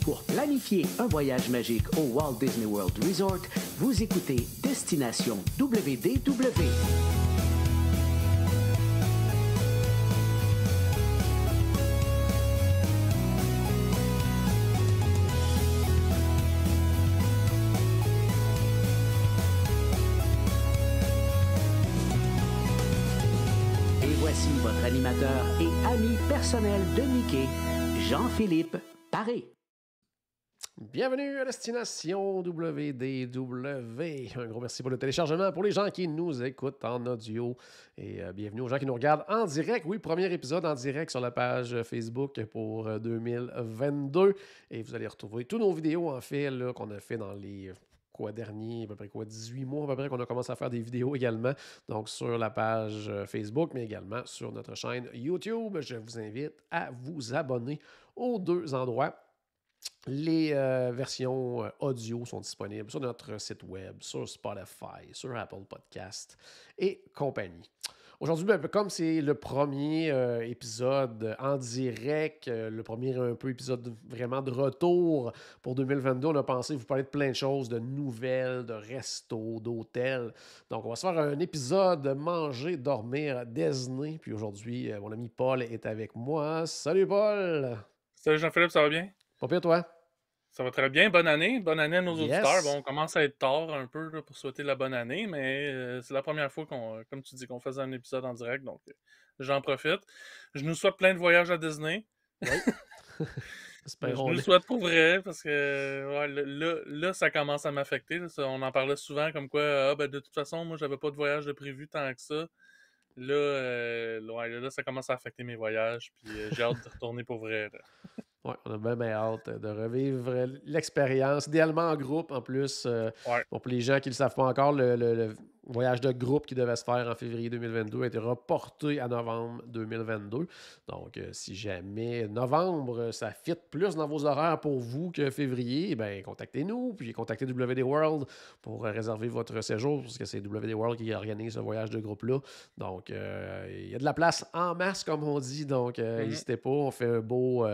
Pour planifier un voyage magique au Walt Disney World Resort, vous écoutez Destination WDW. Et voici votre animateur et ami personnel de Mickey, Jean-Philippe Paré. Bienvenue à Destination WDW. Un gros merci pour le téléchargement. Pour les gens qui nous écoutent en audio et bienvenue aux gens qui nous regardent en direct. Oui, premier épisode en direct sur la page Facebook pour 2022. Et vous allez retrouver tous nos vidéos en fait là, qu'on a fait dans les derniers, à peu près 18 mois à peu près qu'on a commencé à faire des vidéos également. Donc sur la page Facebook, mais également sur notre chaîne YouTube. Je vous invite à vous abonner aux deux endroits. Les versions audio sont disponibles sur notre site web, sur Spotify, sur Apple Podcast et compagnie. Aujourd'hui, comme c'est le premier épisode en direct, le premier un peu épisode vraiment de retour pour 2022, on a pensé vous parler de plein de choses, de nouvelles, de restos, d'hôtels. Donc, on va se faire un épisode manger, dormir, Disney. Puis aujourd'hui, mon ami Paul est avec moi. Salut Paul! Salut Jean-Philippe, ça va bien? Pas pire toi? Ça va très bien, bonne année. Bonne année à nos auditeurs. Yes. Bon, on commence à être tard un peu là, pour souhaiter la bonne année, mais c'est la première fois comme tu dis, qu'on faisait un épisode en direct, donc j'en profite. Je nous souhaite plein de voyages à Disney. Oui. Je nous le souhaite pour vrai, parce que ouais, là, ça commence à m'affecter. Là. On en parlait souvent comme quoi, de toute façon, moi, j'avais pas de voyage de prévu tant que ça. Là, ça commence à affecter mes voyages, puis j'ai hâte de retourner pour vrai. Là. Oui, on a bien hâte de revivre l'expérience, idéalement en groupe en plus. Ouais. Bon, pour les gens qui ne le savent pas encore, le voyage de groupe qui devait se faire en février 2022 a été reporté à novembre 2022. Donc, si jamais novembre, ça fit plus dans vos horaires pour vous que février, bien, contactez-nous, puis contactez WD World pour réserver votre séjour, parce que c'est WD World qui organise ce voyage de groupe-là. Donc, il y a de la place en masse, comme on dit. Donc, n'hésitez pas, on fait un beau...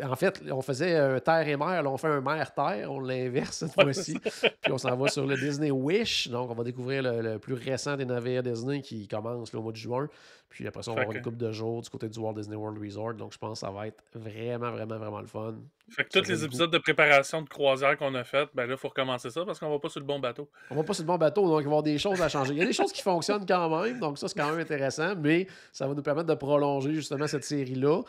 En fait, on faisait terre et mer, là, on fait un mer-terre, on l'inverse cette fois-ci. Puis on s'en va sur le Disney Wish. Donc, on va découvrir le plus récent des navires Disney qui commence là, au mois de juin. Puis après ça, on va avoir une couple de jours du côté du Walt Disney World Resort. Donc, je pense que ça va être vraiment, vraiment, vraiment le fun. Fait que tous les épisodes de préparation de croisière qu'on a fait, ben là, il faut recommencer ça parce qu'on va pas sur le bon bateau. On va pas sur le bon bateau, donc il va y avoir des choses à changer. Il y a des choses qui fonctionnent quand même, donc ça, c'est quand même intéressant, mais ça va nous permettre de prolonger justement cette série-là,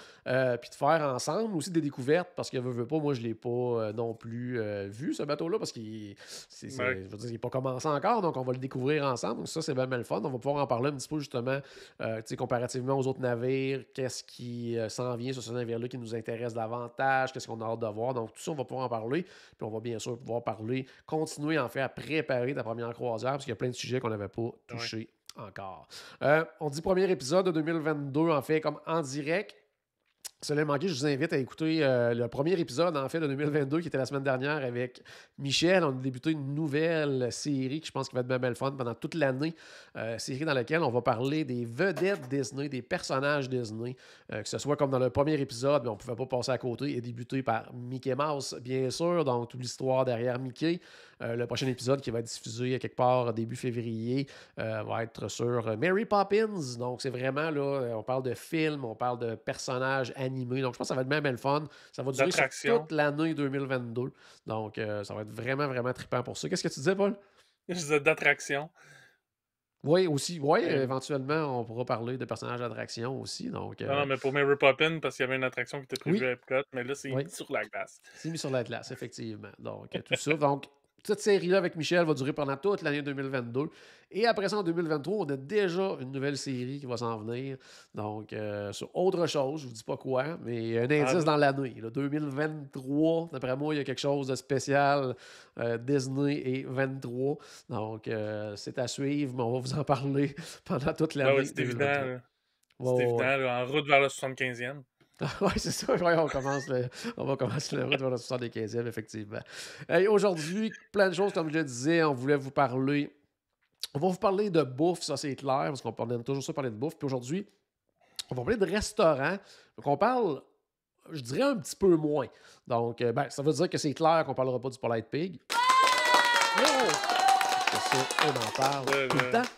puis de faire ensemble aussi des découvertes, parce que veut pas, moi, je l'ai pas non plus vu, ce bateau-là, parce qu'il n'est pas commencé encore, donc on va le découvrir ensemble. Donc ça, c'est vraiment le fun. On va pouvoir en parler un petit peu justement, comparativement aux autres navires, qu'est-ce qui s'en vient sur ce navire-là qui nous intéresse davantage, qu'est-ce qu'on a hâte de voir. Donc tout ça, on va pouvoir en parler. Puis on va bien sûr pouvoir continuer en fait à préparer ta première croisière, parce qu'il y a plein de sujets qu'on n'avait pas touchés encore. On dit premier épisode de 2022, en fait, comme en direct. Cela manqué, je vous invite à écouter le premier épisode en fait de 2022 qui était la semaine dernière avec Michel. On a débuté une nouvelle série qui je pense qui va être bien belle fun pendant toute l'année. Série dans laquelle on va parler des vedettes Disney, des personnages Disney. Que ce soit comme dans le premier épisode, mais on ne pouvait pas passer à côté et débuter par Mickey Mouse, bien sûr. Donc toute l'histoire derrière Mickey. Le prochain épisode qui va être diffusé quelque part début février va être sur Mary Poppins. Donc c'est vraiment là, on parle de films, on parle de personnages animés. Donc je pense que ça va être même le fun. Ça va durer sur toute l'année 2022. Donc ça va être vraiment, vraiment trippant pour ça. Qu'est-ce que tu disais, Paul? Je disais d'attraction. Oui, aussi. Oui, éventuellement, on pourra parler de personnages d'attraction aussi. Donc, non, mais pour Mary Poppins, parce qu'il y avait une attraction qui était prévue à Epcot, mais là, c'est mis sur la glace. C'est mis sur la glace, effectivement. Donc, tout ça. Donc, cette série-là avec Michel va durer pendant toute l'année 2022. Et après ça, en 2023, on a déjà une nouvelle série qui va s'en venir. Donc, sur autre chose, je ne vous dis pas quoi, mais un indice dans l'année. 2023, d'après moi, il y a quelque chose de spécial. Disney et 23. Donc, c'est à suivre, mais on va vous en parler pendant toute l'année. Oui, c'est évident. C'est évident, là, en route vers le 75e. Oui, c'est ça. Ouais, on va commencer la route vers le 75e, effectivement. Hey, aujourd'hui, plein de choses, comme je le disais, on voulait vous parler. On va vous parler de bouffe, ça c'est clair, parce qu'on aime toujours ça parler de bouffe. Puis aujourd'hui, on va parler de restaurants. Donc, on parle je dirais un petit peu moins. Donc, ça veut dire que c'est clair qu'on ne parlera pas du Polite Pig. Ça, on en parle tout le temps.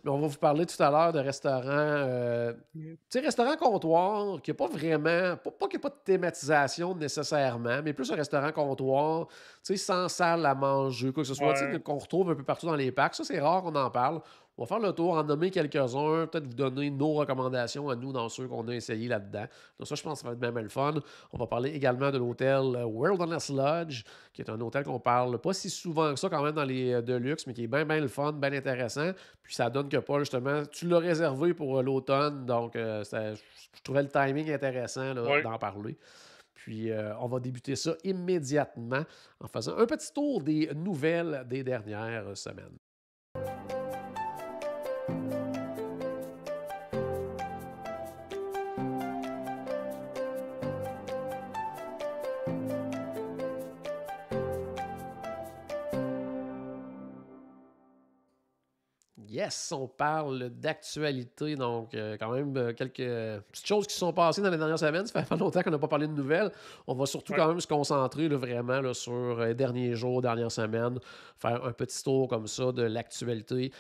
Mais on va vous parler tout à l'heure de restaurants, tu sais, restaurant comptoir, qui n'a pas vraiment, pas qu'il n'y a pas de thématisation nécessairement, mais plus un restaurant comptoir, tu sais, sans salle à manger, quoi que ce soit, tu sais, qu'on retrouve un peu partout dans les parcs. Ça, c'est rare qu'on en parle. On va faire le tour, en nommer quelques-uns, peut-être vous donner nos recommandations à nous dans ceux qu'on a essayés là-dedans. Donc ça, je pense que ça va être même le fun. On va parler également de l'hôtel Wilderness Lodge, qui est un hôtel qu'on parle pas si souvent que ça quand même dans les Deluxe, mais qui est bien le fun, bien intéressant. Puis ça donne que Paul, justement, tu l'as réservé pour l'automne, donc je trouvais le timing intéressant là, d'en parler. Puis on va débuter ça immédiatement en faisant un petit tour des nouvelles des dernières semaines. Yes, on parle d'actualité, donc quand même quelques petites choses qui se sont passées dans les dernières semaines. Ça fait pas longtemps qu'on n'a pas parlé de nouvelles. On va surtout quand même se concentrer là, vraiment là, sur les derniers jours, dernières semaines, faire un petit tour comme ça de l'actualité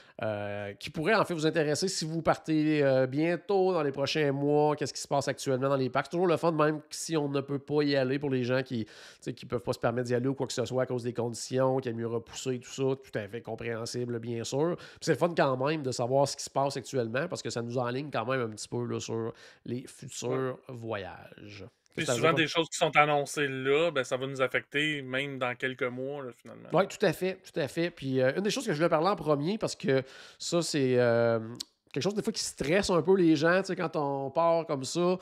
qui pourrait en fait vous intéresser si vous partez bientôt dans les prochains mois, qu'est-ce qui se passe actuellement dans les parcs. C'est toujours le fun, même si on ne peut pas y aller pour les gens qui ne peuvent pas se permettre d'y aller ou quoi que ce soit à cause des conditions, qui aiment mieux repousser, tout ça, tout à fait compréhensible, bien sûr. Puis c'est le fun quand même de savoir ce qui se passe actuellement parce que ça nous enligne quand même un petit peu là, sur les futurs voyages. Puis souvent, des choses qui sont annoncées là, ben, ça va nous affecter même dans quelques mois, là, finalement. Oui, tout à fait. Puis une des choses que je voulais parler en premier, parce que ça, c'est quelque chose des fois qui stresse un peu les gens, tu sais, quand on part comme ça.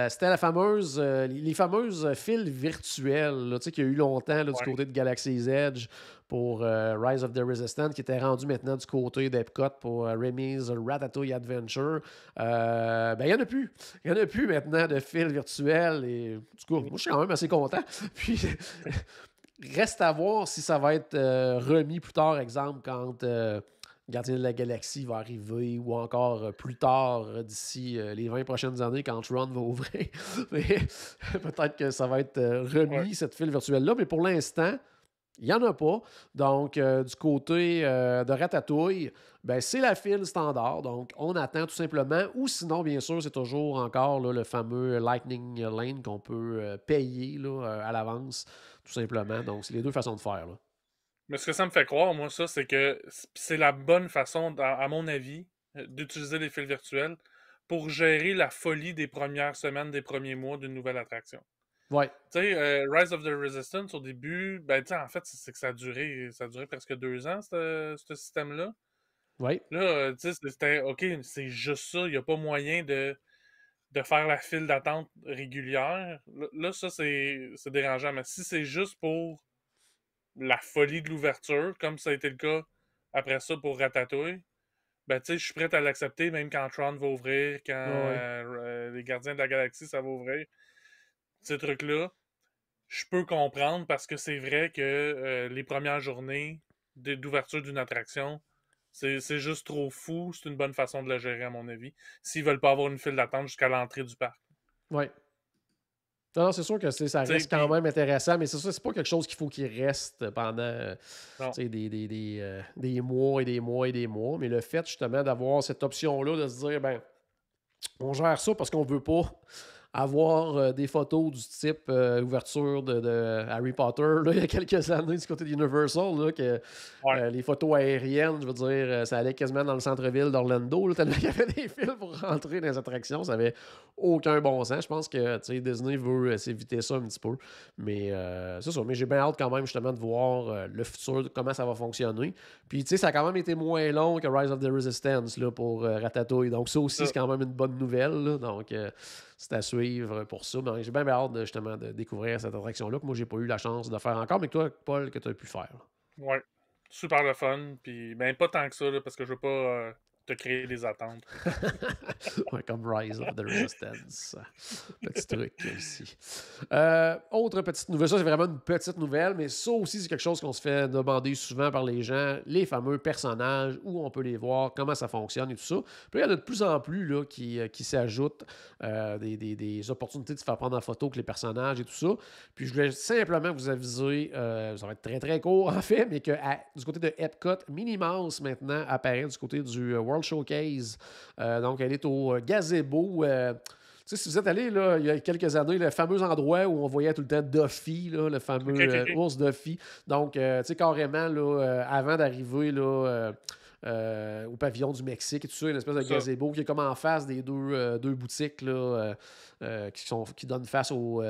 C'était les fameuses files virtuelles, là, tu sais, qu'il y a eu longtemps là, du côté de Galaxy's Edge pour Rise of the Resistance, qui était rendu maintenant du côté d'Epcot pour Remy's Ratatouille Adventure. Il n'y en a plus. Il n'y en a plus maintenant de files virtuelles. Et du coup, moi, je suis quand même assez content. Puis, reste à voir si ça va être remis plus tard, exemple, quand Gardien de la Galaxie va arriver ou encore plus tard d'ici les 20 prochaines années quand Tron va ouvrir. Mais peut-être que ça va être remis, cette file virtuelle-là. Mais pour l'instant, il n'y en a pas. Donc, du côté de Ratatouille, ben, c'est la file standard. Donc, on attend tout simplement. Ou sinon, bien sûr, c'est toujours encore là, le fameux Lightning Lane qu'on peut payer là, à l'avance, tout simplement. Donc, c'est les deux façons de faire. Là. Mais ce que ça me fait croire, moi, ça, c'est que c'est la bonne façon, à mon avis, d'utiliser les fils virtuels pour gérer la folie des premières semaines, des premiers mois d'une nouvelle attraction. Ouais. Tu sais, Rise of the Resistance, au début, ben, tu sais, en fait, c'est que ça a duré presque 2 ans, ce système-là. Oui. Là, tu sais, c'était, OK, c'est juste ça, il n'y a pas moyen de faire la file d'attente régulière. Là, ça, c'est dérangeant. Mais si c'est juste pour la folie de l'ouverture, comme ça a été le cas après ça pour Ratatouille, ben, tu sais, je suis prêt à l'accepter, même quand Tron va ouvrir, quand les Gardiens de la Galaxie, ça va ouvrir. Ces trucs-là, je peux comprendre parce que c'est vrai que les premières journées d'ouverture d'une attraction, c'est juste trop fou. C'est une bonne façon de le gérer, à mon avis. S'ils veulent pas avoir une file d'attente jusqu'à l'entrée du parc. Oui. Non, c'est sûr que ça reste quand même intéressant, mais c'est pas quelque chose qu'il faut qu'il reste pendant des mois et des mois et des mois. Mais le fait justement d'avoir cette option-là, de se dire, ben, on gère ça parce qu'on veut pas avoir des photos du type ouverture de Harry Potter là, il y a quelques années du côté d'Universal, là, que les photos aériennes, je veux dire, ça allait quasiment dans le centre-ville d'Orlando, là, tellement qu'il y avait des fils pour rentrer dans les attractions, ça avait aucun bon sens. Je pense que Disney veut s'éviter ça un petit peu, mais c'est ça. Mais j'ai bien hâte quand même justement de voir le futur, comment ça va fonctionner. Puis ça a quand même été moins long que Rise of the Resistance là, pour Ratatouille, donc ça aussi c'est quand même une bonne nouvelle, là, donc c'est à suivre pour ça. Mais j'ai bien hâte justement de découvrir cette attraction-là que moi, j'ai pas eu la chance de faire encore, mais que toi, Paul, que tu as pu faire. Ouais, super le fun. Puis, ben, pas tant que ça, là, parce que je veux pas te créer des attentes. Ouais, comme Rise of the Resistance. Petit truc ici. Autre petite nouvelle, ça c'est vraiment une petite nouvelle, mais ça aussi c'est quelque chose qu'on se fait demander souvent par les gens, les fameux personnages, où on peut les voir, comment ça fonctionne et tout ça. Puis il y en a de plus en plus là, qui s'ajoutent des opportunités de se faire prendre en photo avec les personnages et tout ça. Puis je voulais simplement vous aviser, ça va être très très court en fait, mais que du côté de Epcot, Minnie Mouse maintenant apparaît du côté du World Showcase. Donc elle est au gazebo. Tu sais, si vous êtes allé là, il y a quelques années, le fameux endroit où on voyait tout le temps Duffy, là, le fameux ours Duffy. Donc, tu sais, carrément, là, avant d'arriver là, au pavillon du Mexique et tout ça, une espèce de gazebo qui est comme en face des deux boutiques là, qui donnent face au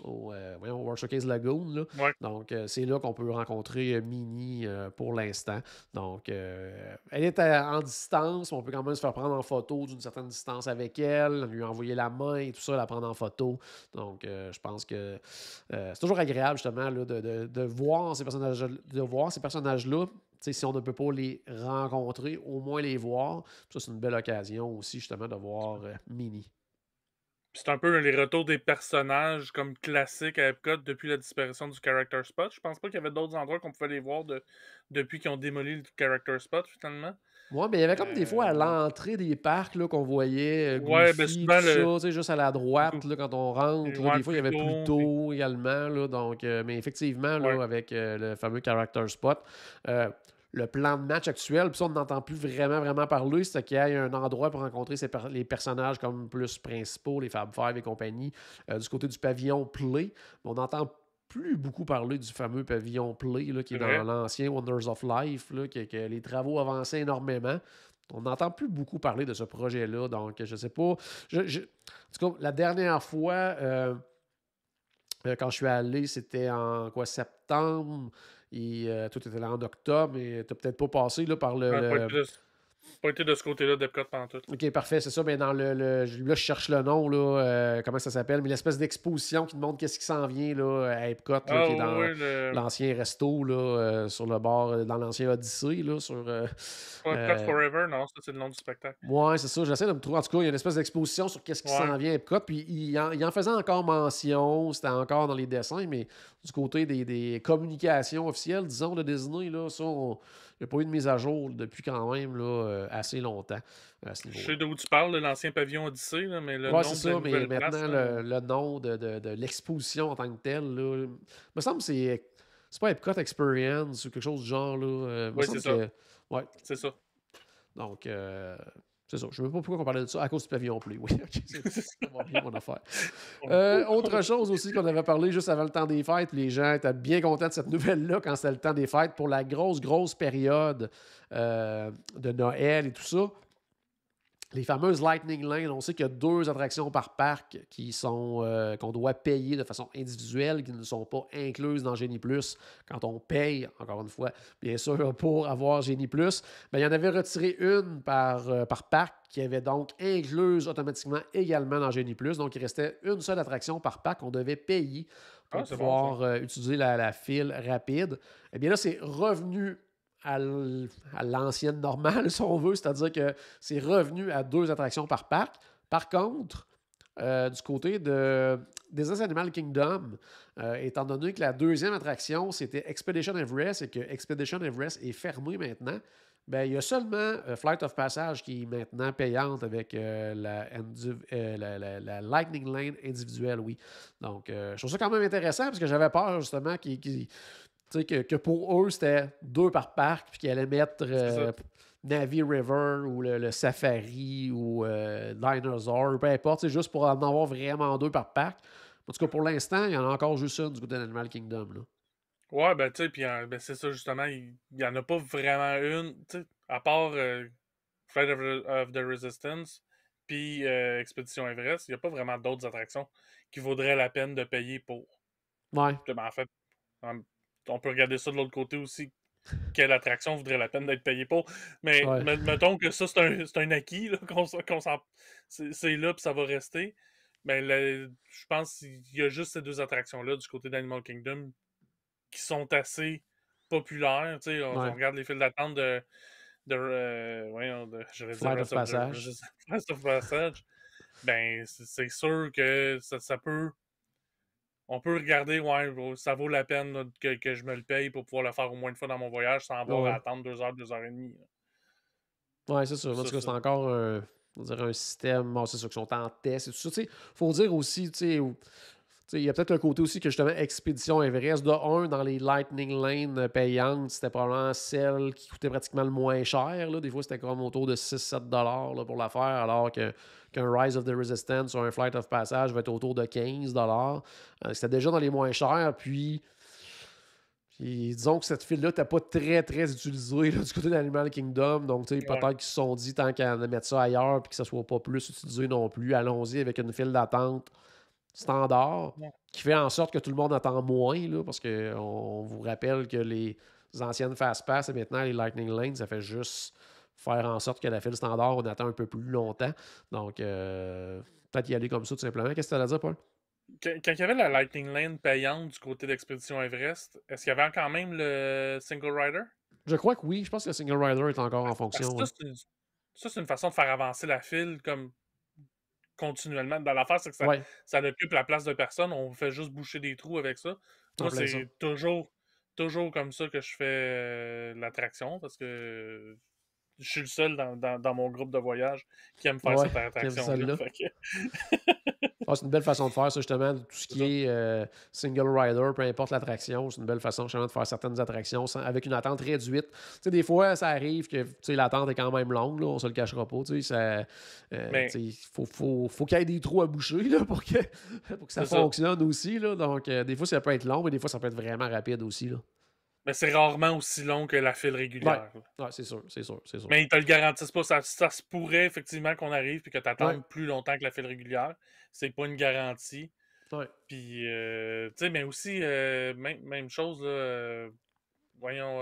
World Showcase Lagoon. Là. Ouais. Donc, c'est là qu'on peut rencontrer Minnie pour l'instant. Donc, elle est en distance, mais on peut quand même se faire prendre en photo d'une certaine distance avec elle, lui envoyer la main et tout ça, la prendre en photo. Donc, je pense que c'est toujours agréable, justement, là, de voir ces personnages-là. Si on ne peut pas les rencontrer, au moins les voir. Ça, c'est une belle occasion aussi, justement, de voir Minnie. C'est un peu les retours des personnages comme classiques à Epcot depuis la disparition du Character Spot. Je pense pas qu'il y avait d'autres endroits qu'on pouvait les voir depuis qu'ils ont démoli le Character Spot, finalement. Ouais, mais il y avait comme des fois à l'entrée des parcs là, qu'on voyait ouais, ben Goofy, souvent tout ça, juste à la droite là, quand on rentre. Là, des fois, il y avait Pluto également. Là, donc, mais effectivement, là, avec le fameux Character Spot, le plan de match actuel, puis ça, on n'entend plus vraiment parler, c'est qu'il y ait un endroit pour rencontrer les personnages comme plus principaux, les Fab Five et compagnie, du côté du pavillon Play. On n'entend plus beaucoup parler du fameux pavillon Play là, qui est dans l'ancien Wonders of Life, là, que les travaux avançaient énormément. On n'entend plus beaucoup parler de ce projet-là, donc je sais pas. En tout cas, la dernière fois, quand je suis allé, c'était en septembre. Et tout était là en octobre, mais tu n'as peut-être pas passé là, par pas été de ce côté-là d'Epcot pendant tout. OK, parfait, c'est ça. Mais dans là, je cherche le nom, là, comment ça s'appelle, mais l'espèce d'exposition qui te montre qu'est-ce qui s'en vient là, à Epcot, là, qui est dans l'ancien resto, là, sur le bord, dans l'ancien Odyssey. Là, sur, Epcot Forever, non, ça c'est le nom du spectacle. Ouais, c'est ça. J'essaie de me trouver. En tout cas, il y a une espèce d'exposition sur qu'est-ce qui s'en vient à Epcot. Puis il en faisait encore mention, c'était encore dans les dessins, mais du côté des communications officielles, disons, de Disney, là, ça, il n'y a pas eu de mise à jour depuis quand même là, assez longtemps à ce niveau-là. Je sais d'où tu parles, de l'ancien pavillon Odyssey, là, mais le nom c'est ça, mais maintenant, le nom de l'exposition en tant que tel, là, me semble que c'est pas Epcot Experience ou quelque chose du genre. Là, oui, c'est ça. Ouais. C'est ça. Donc, c'est ça. Je ne sais pas pourquoi on parlait de ça. À cause du pavillon Play. Oui, OK. Ça va bien, mon affaire. Autre chose aussi qu'on avait parlé juste avant le temps des fêtes. Les gens étaient bien contents de cette nouvelle-là quand c'était le temps des fêtes pour la grosse période de Noël et tout ça. Les fameuses Lightning Lane, on sait qu'il y a 2 attractions par parc qu'on doit payer de façon individuelle, qui ne sont pas incluses dans Genie Plus quand on paye, encore une fois, bien sûr, pour avoir Genie Plus. Il y en avait retiré une par parc qui avait donc incluse automatiquement également dans Genie Plus. Donc, il restait une seule attraction par parc qu'on devait payer pour pouvoir utiliser la file rapide. Eh bien là, c'est revenu à l'ancienne normale, si on veut, c'est-à-dire que c'est revenu à 2 attractions par parc. Par contre, du côté de Disney's Animal Kingdom, étant donné que la deuxième attraction, c'était Expedition Everest et que Expedition Everest est fermé maintenant, il y a seulement Flight of Passage qui est maintenant payante avec la Lightning Lane individuelle, oui. Donc, je trouve ça quand même intéressant parce que j'avais peur justement que pour eux, c'était 2 par parc, puis qu'ils allaient mettre Navi River ou le Safari ou Dinosaur, peu importe, c'est juste pour en avoir vraiment 2 par parc. En tout cas, pour l'instant, il y en a encore juste une du côté d'Animal Kingdom. Là. Ouais, ben tu sais, puis c'est ça justement, il n'y en a pas vraiment une, tu sais, à part Flight of the Resistance, puis Expedition Everest, il n'y a pas vraiment d'autres attractions qui vaudraient la peine de payer pour. Ouais. En fait, on peut regarder ça de l'autre côté aussi. Quelle attraction vaudrait la peine d'être payée pour. Mais mettons que ça, c'est un acquis, là, c'est là, puis ça va rester. Mais je pense qu'il y a juste ces 2 attractions-là du côté d'Animal Kingdom qui sont assez populaires. On regarde les files d'attente j'allais dire Flight of Passage. Rest of Passage, ben, c'est sûr que ça peut. On peut regarder, ouais, ça vaut la peine là, que je me le paye pour pouvoir le faire au moins une fois dans mon voyage sans avoir à Ouais, attendre 2 heures, 2 heures et demie. ouais, c'est sûr. En Ça, tout cas, ça. c'est encore on dirait un système. Bon, c'est sûr qu'ils sont en test et tout ça. Tu sais, faut dire aussi, tu sais, il y a peut-être le côté aussi que justement, Expédition Everest, de un, dans les Lightning Lane payantes, c'était probablement celle qui coûtait pratiquement le moins cher. Là. Des fois, c'était comme autour de 6-7 $ là, pour la faire, alors qu'un Rise of the Resistance ou un Flight of Passage va être autour de 15 $. C'était déjà dans les moins chers. Puis disons que cette file-là n'était pas très, très utilisée là, du côté d'Animal Kingdom. Donc, tu sais, Ouais. peut-être qu'ils se sont dit, tant qu'à mettre ça ailleurs puis que ça soit pas plus utilisé non plus, allons-y avec une file d'attente standard Ouais. qui fait en sorte que tout le monde attend moins, là, parce qu'on vous rappelle que les anciennes Fast-Pass et maintenant les Lightning Lane, ça fait juste faire en sorte que la file standard, on attend un peu plus longtemps. Donc, peut-être y aller comme ça, tout simplement. Qu'est-ce que tu as à dire, Paul? Quand il y avait la Lightning Lane payante du côté d'Expédition Everest, est-ce qu'il y avait quand même le Single Rider? Je crois que oui. Je pense que le Single Rider est encore en Parce fonction. que Ouais. c'est une façon de faire avancer la file comme continuellement. Dans l'affaire, c'est que Ouais, ça occupe la place de personne. On fait juste boucher des trous avec ça. en Moi, plein ça. c'est toujours comme ça que je fais l'attraction parce que je suis le seul dans mon groupe de voyage qui aime faire Ouais, cette qui aime attraction-là. celle-là. Fait que Ah, c'est une belle façon de faire ça, justement. Tout ce c'est ça. qui est single rider, peu importe l'attraction, c'est une belle façon justement de faire certaines attractions avec une attente réduite. Tu sais, des fois, ça arrive que tu sais, l'attente est quand même longue, là, on se le cachera pas. Tu sais, Mais faut qu'il y ait des trous à boucher là, pour que ça c'est ça. fonctionne aussi. Là. Donc, des fois, ça peut être long, mais des fois, ça peut être vraiment rapide aussi. Là. Mais c'est rarement aussi long que la file Ouais, régulière. Là. ouais c'est sûr, c'est sûr, c'est sûr. Mais ils te le garantissent pas. Ça se pourrait effectivement qu'on arrive et que tu Ouais, attendes plus longtemps que la file régulière. C'est pas une garantie. ouais. Puis, tu sais, mais aussi, même chose, là, voyons,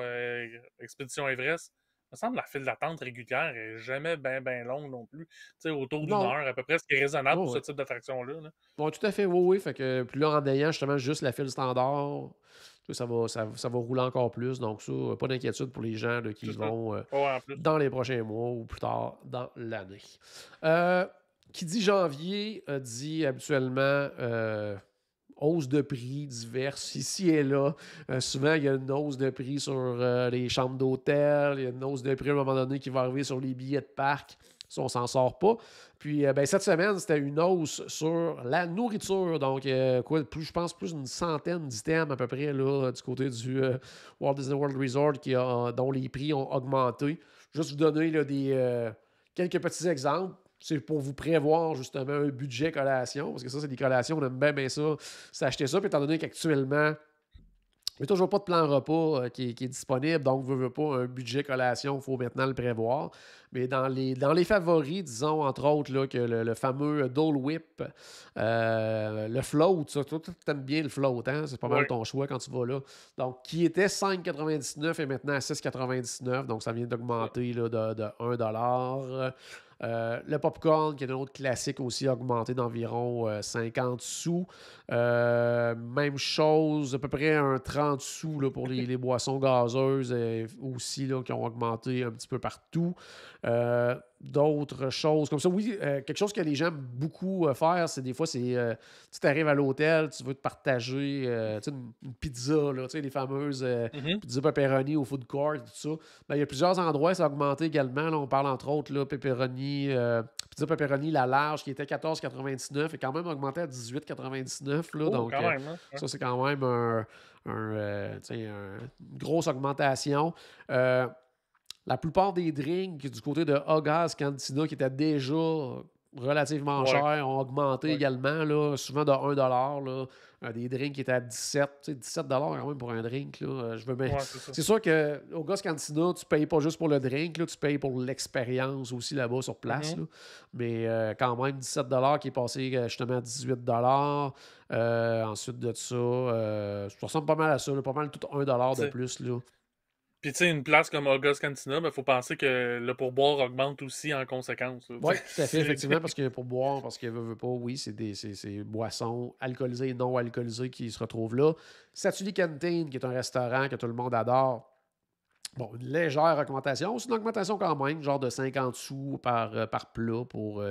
Expédition Everest. Il me semble que la file d'attente régulière est jamais bien longue non plus. Tu sais, autour d'une Non, heure à peu près, ce qui est raisonnable oh, pour ce ouais. type d'attraction-là. Là. Bon, tout à fait, oui, oui. Fait que, puis là, en ayant justement juste la file standard, tu sais, ça va rouler encore plus. Donc, ça, pas d'inquiétude pour les gens là, qui C'est y ça. vont Ouais, en plus. dans les prochains mois ou plus tard dans l'année. Euh, qui dit janvier dit habituellement hausse de prix diverses ici et là. Souvent, il y a une hausse de prix sur les chambres d'hôtel, il y a une hausse de prix à un moment donné qui va arriver sur les billets de parc. Ça, on s'en sort pas. Puis, ben, cette semaine, c'était une hausse sur la nourriture. Donc, je pense plus d'une centaine d'items à peu près là, du côté du Walt Disney World Resort dont les prix ont augmenté. Juste vous donner là, quelques petits exemples. C'est pour vous prévoir justement un budget collation, parce que ça, c'est des collations, on aime bien ça, s'acheter ça. Puis étant donné qu'actuellement, il n'y a toujours pas de plan repas qui est disponible, donc veut pas un budget collation, il faut maintenant le prévoir. Mais dans les favoris, disons entre autres là, que le fameux Dole Whip, le float, ça, toi, tu aimes bien le float, hein? C'est pas mal Oui. ton choix quand tu vas là. Donc, qui était 5,99 et maintenant à 6,99, donc ça vient d'augmenter là, de 1 $. Le popcorn, qui est un autre classique aussi, a augmenté d'environ 50 sous. Même chose, à peu près un 30 sous là, pour les boissons gazeuses aussi, là, qui ont augmenté un petit peu partout. D'autres choses comme ça. Oui, quelque chose que les gens aiment beaucoup faire, c'est des fois, tu arrives à l'hôtel, tu veux te partager une pizza, là, les fameuses Mhm. pizza pepperoni au food court, tout ça. Ben, il y a plusieurs endroits, ça a augmenté également. Là, on parle entre autres là, pizza pepperoni, la large, qui était 14,99 et quand même augmenté à 18,99. Là, Oh, donc, quand même. Hein? Ouais. ça, c'est quand même une grosse augmentation. La plupart des drinks du côté de August Cantina, qui étaient déjà relativement Ouais. chers, ont augmenté Ouais. également, là, souvent de 1 $. Là. Des drinks qui étaient à 17. Tu sais, 17 $ quand même pour un drink. Là. Je veux bien. Ouais, c'est ça. C'est sûr que August Cantina, tu ne payes pas juste pour le drink, là, tu payes pour l'expérience aussi là-bas sur place. Mhm. Là. Mais quand même, 17 $ qui est passé justement à 18 $. Ensuite de ça, ça ressemble pas mal à ça, là, pas mal tout 1 $ de T'sais, plus. Là. puis, tu sais, une place comme August Cantina, il faut penser que le pourboire augmente aussi en conséquence. Là, Oui, t'sais. tout à fait, effectivement, parce que pour boire, parce que veut pas, oui, c'est boissons alcoolisées et non alcoolisées qui se retrouvent là. Satuli Canteen, qui est un restaurant que tout le monde adore, Bon, une légère augmentation. C'est une augmentation quand même, genre de 50 sous par plat pour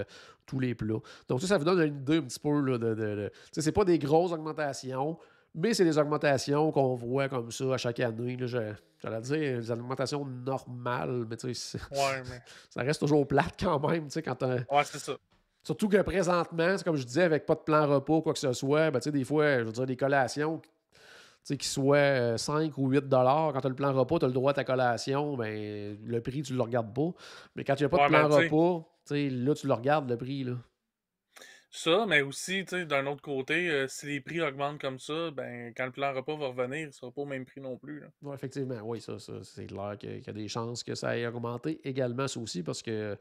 tous les plats. Donc ça vous donne une idée un petit peu là, tu sais, c'est pas des grosses augmentations, mais c'est des augmentations qu'on voit comme ça à chaque année. Là, j'allais dire des augmentations normales, mais tu sais, Ouais, mais. ça reste toujours plate quand même, tu sais, quand Ouais, c'est ça. surtout que présentement, c'est comme je disais, avec pas de plan repas ou quoi que ce soit, ben, tu sais, des fois, je veux dire, des collations, tu sais, qui soient 5 ou 8 quand tu as le plan repas, tu as le droit à ta collation, ben, le prix, tu le regardes pas. Mais quand il n'y a pas de Ouais, mais plan tu sais, repas, tu sais, là, tu le regardes, le prix, là. ça, mais aussi, tu sais, d'un autre côté, si les prix augmentent comme ça, ben, quand le plan repas va revenir, il sera pas au même prix non plus, là. Ouais, effectivement, oui, ça c'est clair qu'il y a des chances que ça ait augmenté également, ça aussi, parce que,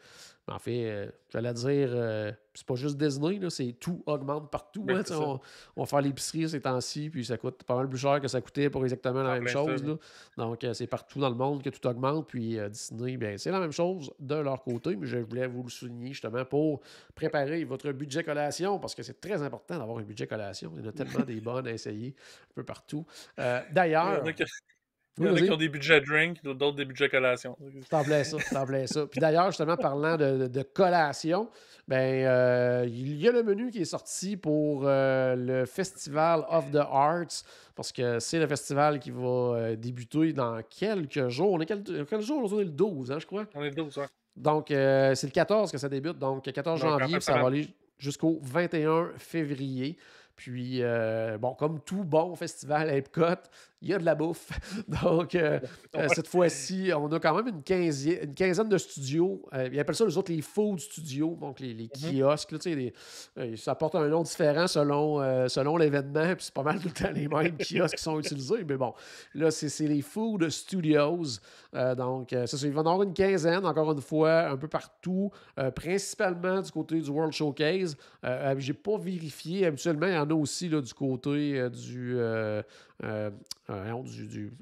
en fait, j'allais dire, c'est pas juste Disney, là, c'est tout augmente partout. Ben, Hein, c'est tu sais, ça. on va faire l'épicerie ces temps-ci, puis ça coûte pas mal plus cher que ça coûtait pour exactement C'est la en même plein ça, chose. là. Là. Donc, c'est partout dans le monde que tout augmente, puis Disney, bien, c'est la même chose de leur côté, mais je voulais vous le souligner justement pour préparer votre budget collation, parce que c'est très important d'avoir un budget collation. Il y en a tellement des bonnes à essayer un peu partout. Il y en a D'ailleurs, qui, il oui, y en a qui ont vas-y. des budgets drink, d'autres des budgets collation. T'en plais ça, t'en plais ça. Puis d'ailleurs, justement, parlant de collation, ben, il y a le menu qui est sorti pour le Festival of the Arts, parce que c'est le festival qui va débuter dans quelques jours. On est quel jour? On est le 12, hein, je crois. On est 12, ouais. Donc, c'est le 14 que ça débute, donc 14 Donc, en janvier, fin puis de ça va semaine. aller jusqu'au 21 février. Puis, bon, comme tout bon festival à Epcot, il y a de la bouffe. Donc, Ouais. cette fois-ci, on a quand même une quinzaine de studios. Ils appellent ça, les autres, les food studios, donc les Mhm. kiosques. Là, tu sais, ça porte un nom différent selon l'événement, puis c'est pas mal tout le temps les mêmes kiosques qui sont utilisés. Mais bon, là, c'est les food studios. Donc, c'est ça, il va y en avoir une quinzaine, encore une fois, un peu partout, principalement du côté du World Showcase. J'ai pas vérifié. Habituellement, il y en a aussi là, du côté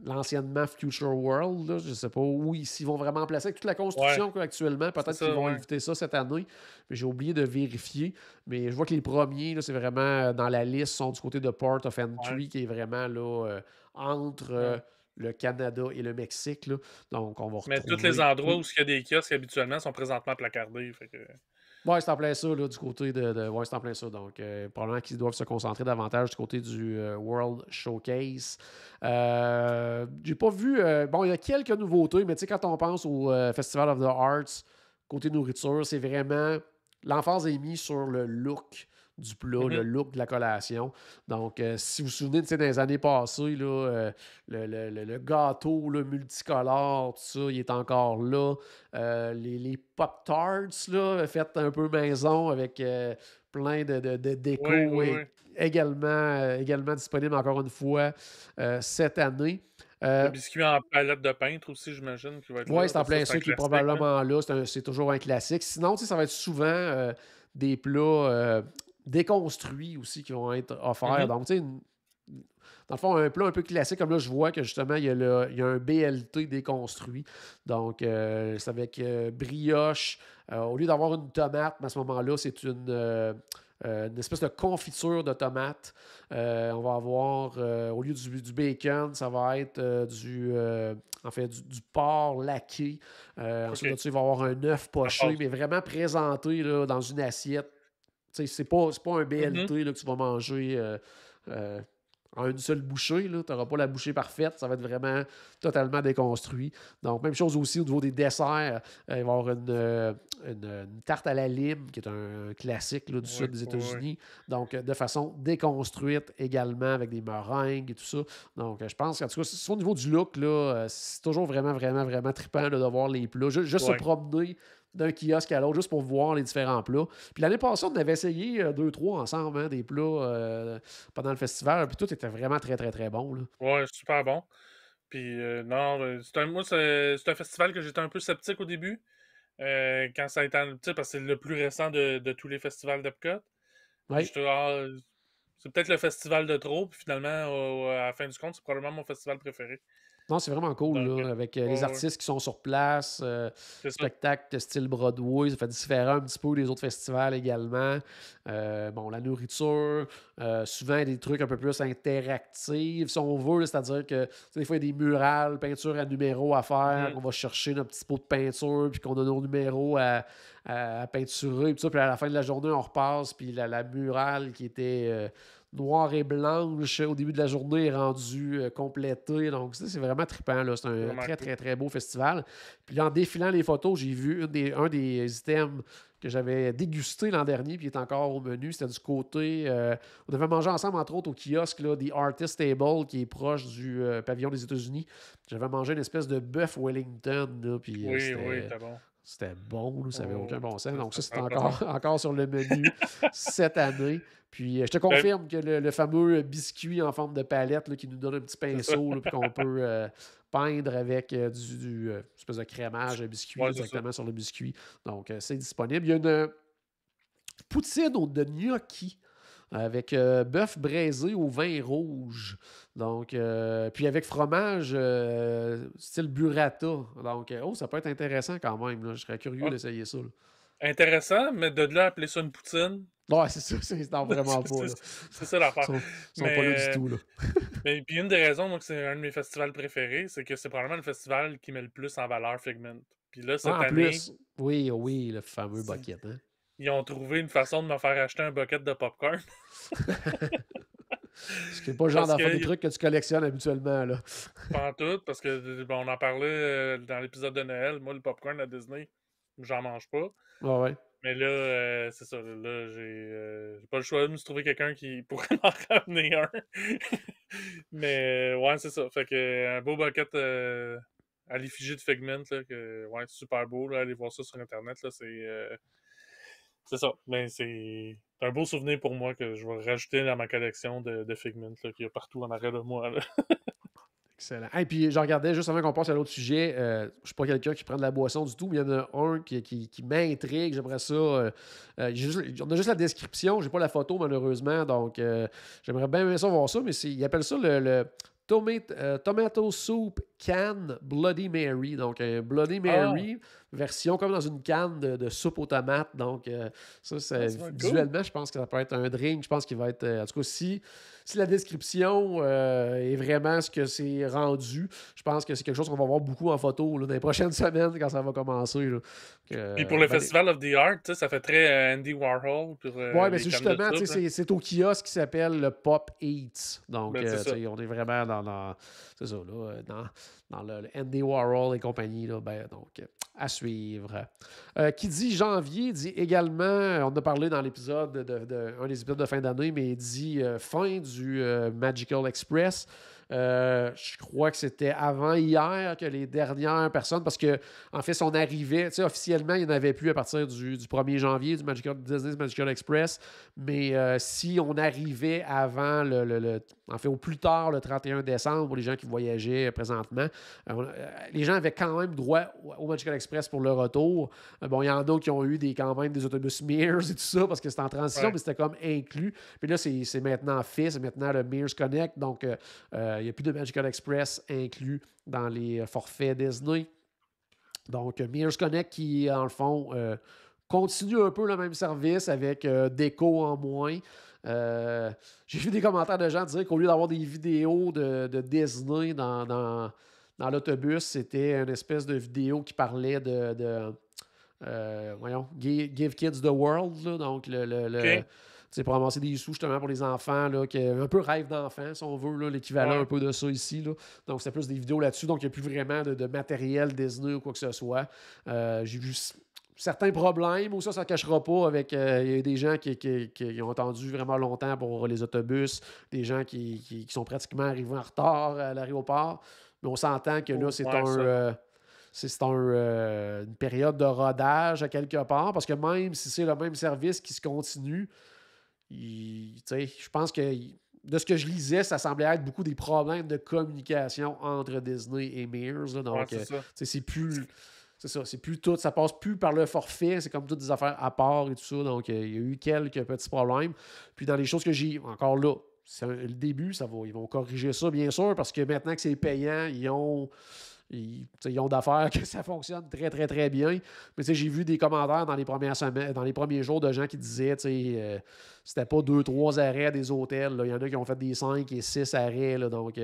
l'anciennement Future World. Là, je sais pas où s'ils vont vraiment placer. Avec toute la Ouais, construction actuellement, c'est peut-être qu'ils ça, vont ouais. éviter ça cette année. Mais j'ai oublié de vérifier. Mais je vois que les premiers, là, c'est vraiment dans la liste, sont du côté de Port of Ouais. Entry, qui est vraiment là, entre Ouais. le Canada et le Mexique. Là. Donc, on va Mais tous les retrouver endroits tout. où il y a des kiosques habituellement sont présentement placardés. Fait que. Ouais, c'est en plein ça, là, du côté ouais, c'est en plein ça. Donc, probablement qu'ils doivent se concentrer davantage du côté du World Showcase. J'ai pas vu. Bon, il y a quelques nouveautés, mais tu sais, quand on pense au Festival of the Arts, côté nourriture, c'est vraiment. L'emphase est mise sur le look du plat, le Mhm. look de la collation. Donc, si vous vous souvenez, tu sais, dans les années passées, là, le gâteau là, multicolore, tout ça, il est encore là. Les Pop-Tarts, là, faites un peu maison avec plein de Oui, déco oui, oui. également disponible encore une fois cette année. Le Euh, biscuit en palette de peintre aussi, j'imagine, qui va être oui, là. c'est en Ben, ça, plein c'est un ça qui est classique, là. probablement là. C'est toujours un classique. Sinon, tu sais, ça va être souvent des plats déconstruits aussi qui vont être offerts. Mhm. Donc, tu sais, dans le fond, un plat un peu classique, comme là, je vois que justement, il y a un BLT déconstruit. Donc, c'est avec brioche. Au lieu d'avoir une tomate, mais à ce moment-là, c'est une espèce de confiture de tomate. On va avoir, au lieu du bacon, ça va être en fait, du porc laqué. Ensuite de OK. ça, il va y avoir un œuf Ça poché, passe. mais vraiment présenté là, dans une assiette. Tu sais, c'est pas un Mhm. BLT là, que tu vas manger euh, en une seule bouchée. Tu n'auras pas la bouchée parfaite. Ça va être vraiment totalement déconstruit. Donc, même chose aussi au niveau des desserts. Il va y avoir une tarte à la lime, qui est un classique là, du Oui, sud des oui. États-Unis. Donc, de façon déconstruite également, avec des meringues et tout ça. Donc, je pense qu'en tout cas, au niveau du look, là, c'est toujours vraiment, vraiment, vraiment trippant là, de voir les plats. Juste se Ouais. promener d'un kiosque à l'autre, juste pour voir les différents plats. Puis l'année passée, on avait essayé deux, trois ensemble, hein, des plats pendant le festival, puis tout était vraiment très, très, très bon. Là. Ouais, super bon. Puis, non, moi, c'est un festival que j'étais un peu sceptique au début. Quand ça a été. Tu sais, parce que c'est le plus récent de tous les festivals d'Epcot. Puis, Oui. j'étais, c'est peut-être le festival de trop. Puis, finalement, à la fin du compte, c'est probablement mon festival préféré. Non, c'est vraiment cool, Donc, là, avec les ouais. artistes qui sont sur place, C'est ça. spectacle de style Broadway, ça fait différent un petit peu des autres festivals également. Bon, la nourriture, souvent des trucs un peu plus interactifs, si on veut, là, c'est-à-dire que tu sais, des fois, il y a des murales, peinture à numéros à faire, on va chercher notre petit pot de peinture, puis qu'on a nos numéros à peinturer, puis ça, puis à la fin de la journée, on repasse, puis la murale qui était noire et blanche au début de la journée est rendue complétée. Donc, ça, c'est vraiment trippant, là. C'est un Vraiment très, cool. très, très beau festival. Puis en défilant les photos, j'ai vu un des items que j'avais dégusté l'an dernier, puis il est encore au menu. C'était du côté... on avait mangé ensemble, entre autres, au kiosque, là, The Artist Table, qui est proche du pavillon des États-Unis. J'avais mangé une espèce de bœuf Wellington, là, puis Oui, c'était bon. c'était bon, là, ça n'avait aucun bon sens. Donc ça, c'est Ça encore sur le menu cette année. Puis je te Ben, confirme que le fameux biscuit en forme de palette là, qui nous donne un petit pinceau, là, puis qu'on peut peindre avec du espèce de crémage à biscuit ouais, là, c'est ça. directement sur le biscuit. Donc c'est disponible. Il y a une poutine de gnocchi avec bœuf braisé au vin rouge. Donc, puis avec fromage style burrata. Donc, ça peut être intéressant quand même, là. Je serais curieux Ouais. d'essayer ça, là. Intéressant, mais de là à appeler ça une poutine, Ouais, c'est ça, c'est non, vraiment pas, là. c'est ça l'affaire. Ils sont pas là du tout, là. Mais puis une des raisons, moi, que c'est un de mes festivals préférés, c'est que c'est probablement le festival qui met le plus en valeur Figment. Puis là, cette Ah, en année, plus, oui, le fameux bucket, hein. ils ont trouvé une façon de me faire acheter un bucket de popcorn. C'est pas le genre Parce d'affaire que des trucs que tu collectionnes habituellement, là. Pas en tout, parce que bon, on en parlait dans l'épisode de Noël. Moi, le popcorn à Disney, j'en mange pas. Ouais. Mais là, c'est ça. Là, j'ai pas le choix de me trouver quelqu'un qui pourrait m'en ramener un. Mais ouais, c'est ça. Fait que un beau bucket à l'effigie de Figment, là, ouais, super beau. Là, allez voir ça sur Internet. Là, c'est ça. Mais c'est un beau souvenir pour moi que je vais rajouter dans ma collection de Figment là, qu'il y a partout en arrière de moi. Là. Excellent. Et puis, je regardais juste avant qu'on passe à l'autre sujet. Je ne suis pas quelqu'un qui prend de la boisson du tout, mais il y en a un qui m'intrigue. J'aimerais ça. on a juste la description. J'ai pas la photo, malheureusement. Donc, j'aimerais bien ça voir ça. Mais ils appellent ça le Tomato Soup Can Bloody Mary. Donc, un Bloody Mary, version comme dans une canne de soupe aux tomates. Donc, ça visuellement, cool. Je pense que ça peut être un drink. Je pense qu'il va être. En tout cas, si la description est vraiment ce que c'est rendu, je pense que c'est quelque chose qu'on va voir beaucoup en photo là, dans les prochaines semaines quand ça va commencer. Là. Puis pour le Festival of the Art, ça fait très Andy Warhol. Oui, mais c'est justement, c'est au kiosque qui s'appelle le Pop Eats. Donc, on est vraiment c'est ça, là, dans le Andy Warhol et compagnie. Là, donc, à suivre. Qui dit janvier, dit également, on a parlé dans l'épisode, un des épisodes de fin d'année, mais dit fin du Magical Express. Je crois que c'était avant hier que les dernières personnes, parce que en fait, son arrivée, officiellement, il n'y en avait plus à partir du 1er janvier du Disney's Magical Express, mais si on arrivait avant en fait, au plus tard, le 31 décembre, pour les gens qui voyageaient présentement, les gens avaient quand même droit au Magical Express pour le retour. Bon, il y en a qui ont eu quand même des autobus Mears et tout ça, parce que c'était en transition, mais c'était comme inclus. Puis là, c'est maintenant fait, c'est maintenant le Mears Connect, donc il n'y a plus de Magical Express inclus dans les forfaits Disney. Donc, Mears Connect qui, en le fond, continue un peu le même service avec déco en moins. J'ai vu des commentaires de gens dire qu'au lieu d'avoir des vidéos de Disney dans l'autobus, c'était une espèce de vidéo qui parlait Give Kids the World. Là, donc, pour ramasser des sous justement pour les enfants, là, qui est un peu rêve d'enfant, si on veut, là, l'équivalent un peu de ça ici. Là. Donc, c'est plus des vidéos là-dessus. Donc, il n'y a plus vraiment de matériel Disney ou quoi que ce soit. J'ai vu certains problèmes, ou ça ne cachera pas, avec il y a des gens qui ont attendu vraiment longtemps pour les autobus, des gens qui sont pratiquement arrivés en retard à l'aéroport. Mais on s'entend que là, c'est une période de rodage à quelque part, parce que même si c'est le même service qui se continue, je pense que de ce que je lisais, ça semblait être beaucoup des problèmes de communication entre Disney et Mears. Là, donc, c'est plus... C'est ça, c'est plus tout, ça passe plus par le forfait, c'est comme toutes des affaires à part et tout ça, donc il y a eu quelques petits problèmes. Puis dans les choses que j'ai, encore là, le début, ils vont corriger ça, bien sûr, parce que maintenant que c'est payant, ils ont d'affaires que ça fonctionne très, très, très bien. Mais j'ai vu des commentaires dans les premières semaines, dans les premiers jours de gens qui disaient c'était pas 2-3 arrêts des hôtels. Là. Il y en a qui ont fait des 5 et 6 arrêts. Là, donc,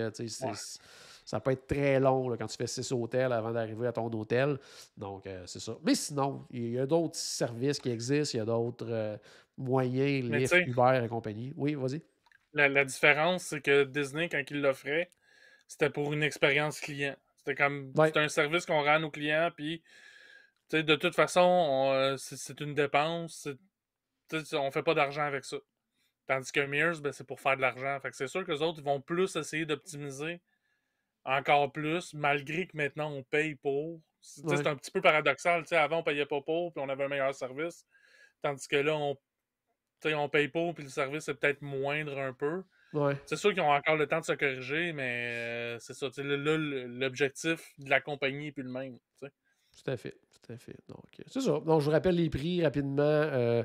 ça peut être très long là, quand tu fais 6 hôtels avant d'arriver à ton hôtel. Donc, c'est ça. Mais sinon, il y a d'autres services qui existent. Il y a d'autres moyens, Lyft, Uber et compagnie. Oui, vas-y. La différence, c'est que Disney, quand il l'offrait, c'était pour une expérience client. C'était comme c'est un service qu'on rend à nos clients, puis de toute façon, c'est une dépense. On fait pas d'argent avec ça. Tandis que Mears, c'est pour faire de l'argent. Fait que c'est sûr que les autres ils vont plus essayer d'optimiser encore plus, malgré que maintenant on paye pour. C'est un petit peu paradoxal. Avant, on payait pas pour, puis on avait un meilleur service. Tandis que là, on paye pour, puis le service est peut-être moindre un peu. Ouais. C'est sûr qu'ils ont encore le temps de se corriger, mais c'est ça. Là, l'objectif de la compagnie n'est plus le même. T'sais. Tout à fait. Donc, c'est ça. Donc, je vous rappelle les prix rapidement.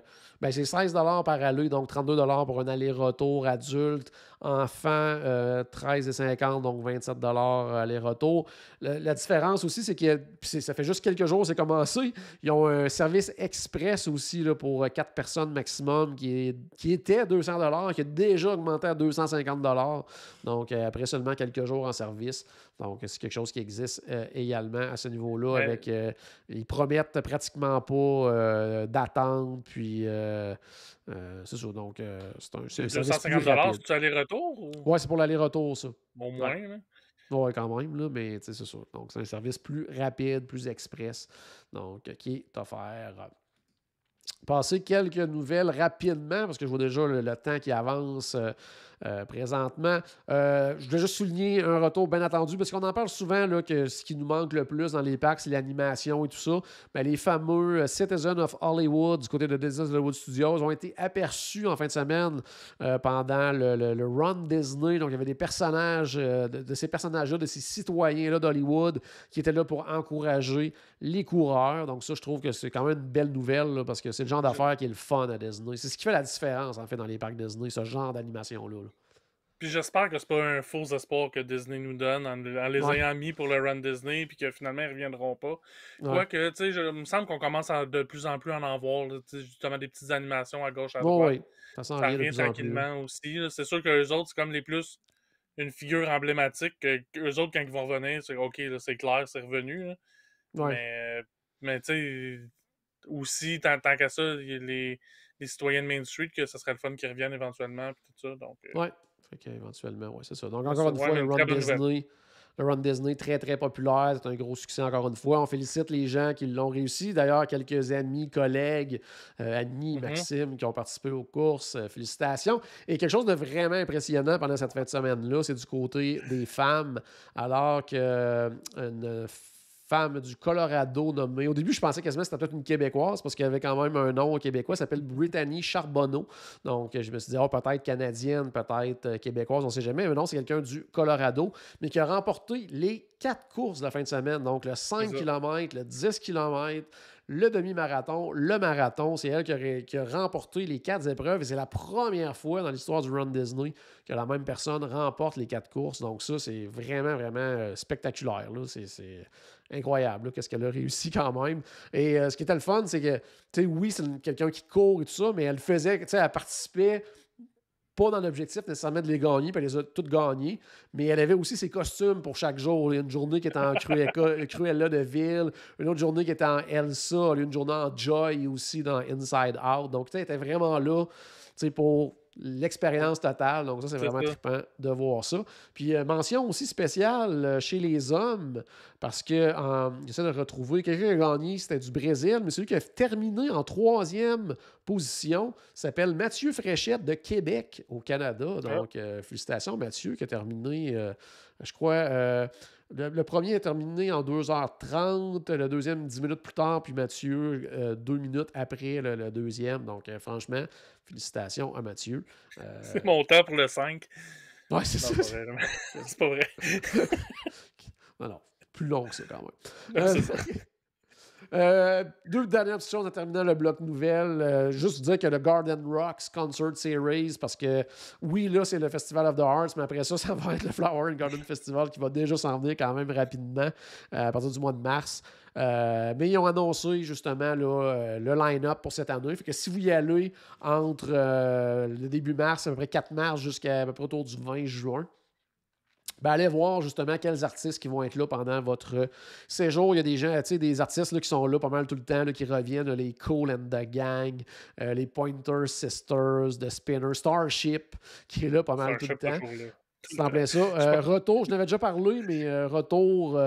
C'est 16 $ par aller, donc 32 $ pour un aller-retour adulte. Enfant, 13,50 $, donc 27 $ aller-retour. La différence aussi, c'est que ça fait juste quelques jours, c'est commencé. Ils ont un service express aussi là, pour 4 personnes maximum qui était 200 $, qui a déjà augmenté à 250 $. Donc, après seulement quelques jours en service. Donc, c'est quelque chose qui existe également à ce niveau-là. Avec ils promettent pratiquement pas d'attente. Puis, c'est ça. Donc, c'est un 250 $, c'est-tu aller-retour? Ou... Oui, c'est pour l'aller-retour, ça. Au moins, là. Oui, quand même, là, mais c'est ça. Donc, c'est un service plus rapide, plus express. Donc, qui est offert. Passer quelques nouvelles rapidement, parce que je vois déjà le temps qui avance présentement. Je voulais juste souligner un retour bien attendu, parce qu'on en parle souvent là, que ce qui nous manque le plus dans les parcs, c'est l'animation et tout ça. Mais les fameux Citizen of Hollywood du côté de Disney Hollywood Studios ont été aperçus en fin de semaine pendant le Run Disney. Donc, il y avait des personnages, de ces personnages-là, de ces citoyens-là d'Hollywood qui étaient là pour encourager les coureurs. Donc, ça, je trouve que c'est quand même une belle nouvelle là, parce que c'est le genre d'affaires qui est le fun à Disney. C'est ce qui fait la différence, en fait, dans les parcs Disney, ce genre d'animation-là. Là. Puis j'espère que c'est pas un faux espoir que Disney nous donne en les ayant mis pour le Run Disney, puis que finalement ils reviendront pas. Quoique, tu sais, il me semble qu'on commence de plus en plus à en voir, là, justement des petites animations à gauche, à droite. Oui, ça revient tranquillement aussi. Là. C'est sûr que les autres, c'est comme les plus une figure emblématique. Eux autres, quand ils vont revenir, c'est OK, là, c'est clair, c'est revenu. Là. Mais tu sais, aussi, tant qu'à ça, il y a les citoyens de Main Street, que ce serait le fun qu'ils reviennent éventuellement, puis tout ça. Donc, fait qu'éventuellement, oui, c'est ça. Donc, encore une fois, le Run Disney, très, très populaire. C'est un gros succès, encore une fois. On félicite les gens qui l'ont réussi. D'ailleurs, quelques amis, collègues, Annie, Maxime, qui ont participé aux courses. Félicitations. Et quelque chose de vraiment impressionnant pendant cette fin de semaine-là, c'est du côté des femmes. Alors qu'une femme du Colorado nommée. Au début, je pensais quasiment que c'était peut-être une Québécoise parce qu'elle avait quand même un nom québécois. Elle s'appelle Brittany Charbonneau. Donc, je me suis dit, peut-être canadienne, peut-être québécoise, on ne sait jamais. Mais non, c'est quelqu'un du Colorado, mais qui a remporté les 4 courses de la fin de semaine. Donc, le 5 km, le 10 km, le demi-marathon, le marathon. C'est elle qui a remporté les 4 épreuves. Et c'est la première fois dans l'histoire du Run Disney que la même personne remporte les 4 courses. Donc, ça, c'est vraiment, vraiment spectaculaire. Là. C'est incroyable, qu'est-ce qu'elle a réussi quand même. Et ce qui était le fun, c'est que, tu sais, oui, c'est quelqu'un qui court et tout ça, mais elle faisait, tu sais, elle participait pas dans l'objectif nécessairement de les gagner, puis elle les a toutes gagnées, mais elle avait aussi ses costumes pour chaque jour. Il y a une journée qui était en Cruella de Vil, une autre journée qui était en Elsa, une journée en Joy aussi dans Inside Out. Donc, tu sais, elle était vraiment là, tu sais, pour l'expérience totale. Donc, ça, c'est vraiment trippant de voir ça. Puis, mention aussi spéciale chez les hommes, parce que j'essaie de retrouver quelqu'un qui a gagné, c'était du Brésil, mais celui qui a terminé en 3e position s'appelle Mathieu Fréchette de Québec, au Canada. Donc, félicitations, Mathieu, qui a terminé, je crois... Le premier est terminé en 2h30, le deuxième 10 minutes plus tard, puis Mathieu 2 minutes après le deuxième. Donc, franchement, félicitations à Mathieu. C'est mon temps pour le 5. Ouais, c'est ça. C'est pas vrai. Non, plus long que ça quand même. Deux dernières petites choses en terminant le bloc nouvelle. Juste dire que le Garden Rocks Concert Series, parce que oui, là, c'est le Festival of the Arts, mais après ça, ça va être le Flower and Garden Festival qui va déjà s'en venir quand même rapidement à partir du mois de mars. Mais ils ont annoncé justement là, le line-up pour cette année. Fait que si vous y allez entre le début mars, à peu près 4 mars, jusqu'à peu près autour du 20 juin, ben allez voir justement quels artistes qui vont être là pendant votre séjour. Il y a des gens, tu sais, des artistes là, qui sont là pas mal tout le temps, là, qui reviennent, là, les Cool and the Gang, les Pointer Sisters, The Spinner, Starship, qui est là pas mal tout le temps. C'est en plein ça. Retour, je n'avais déjà parlé, mais Retour,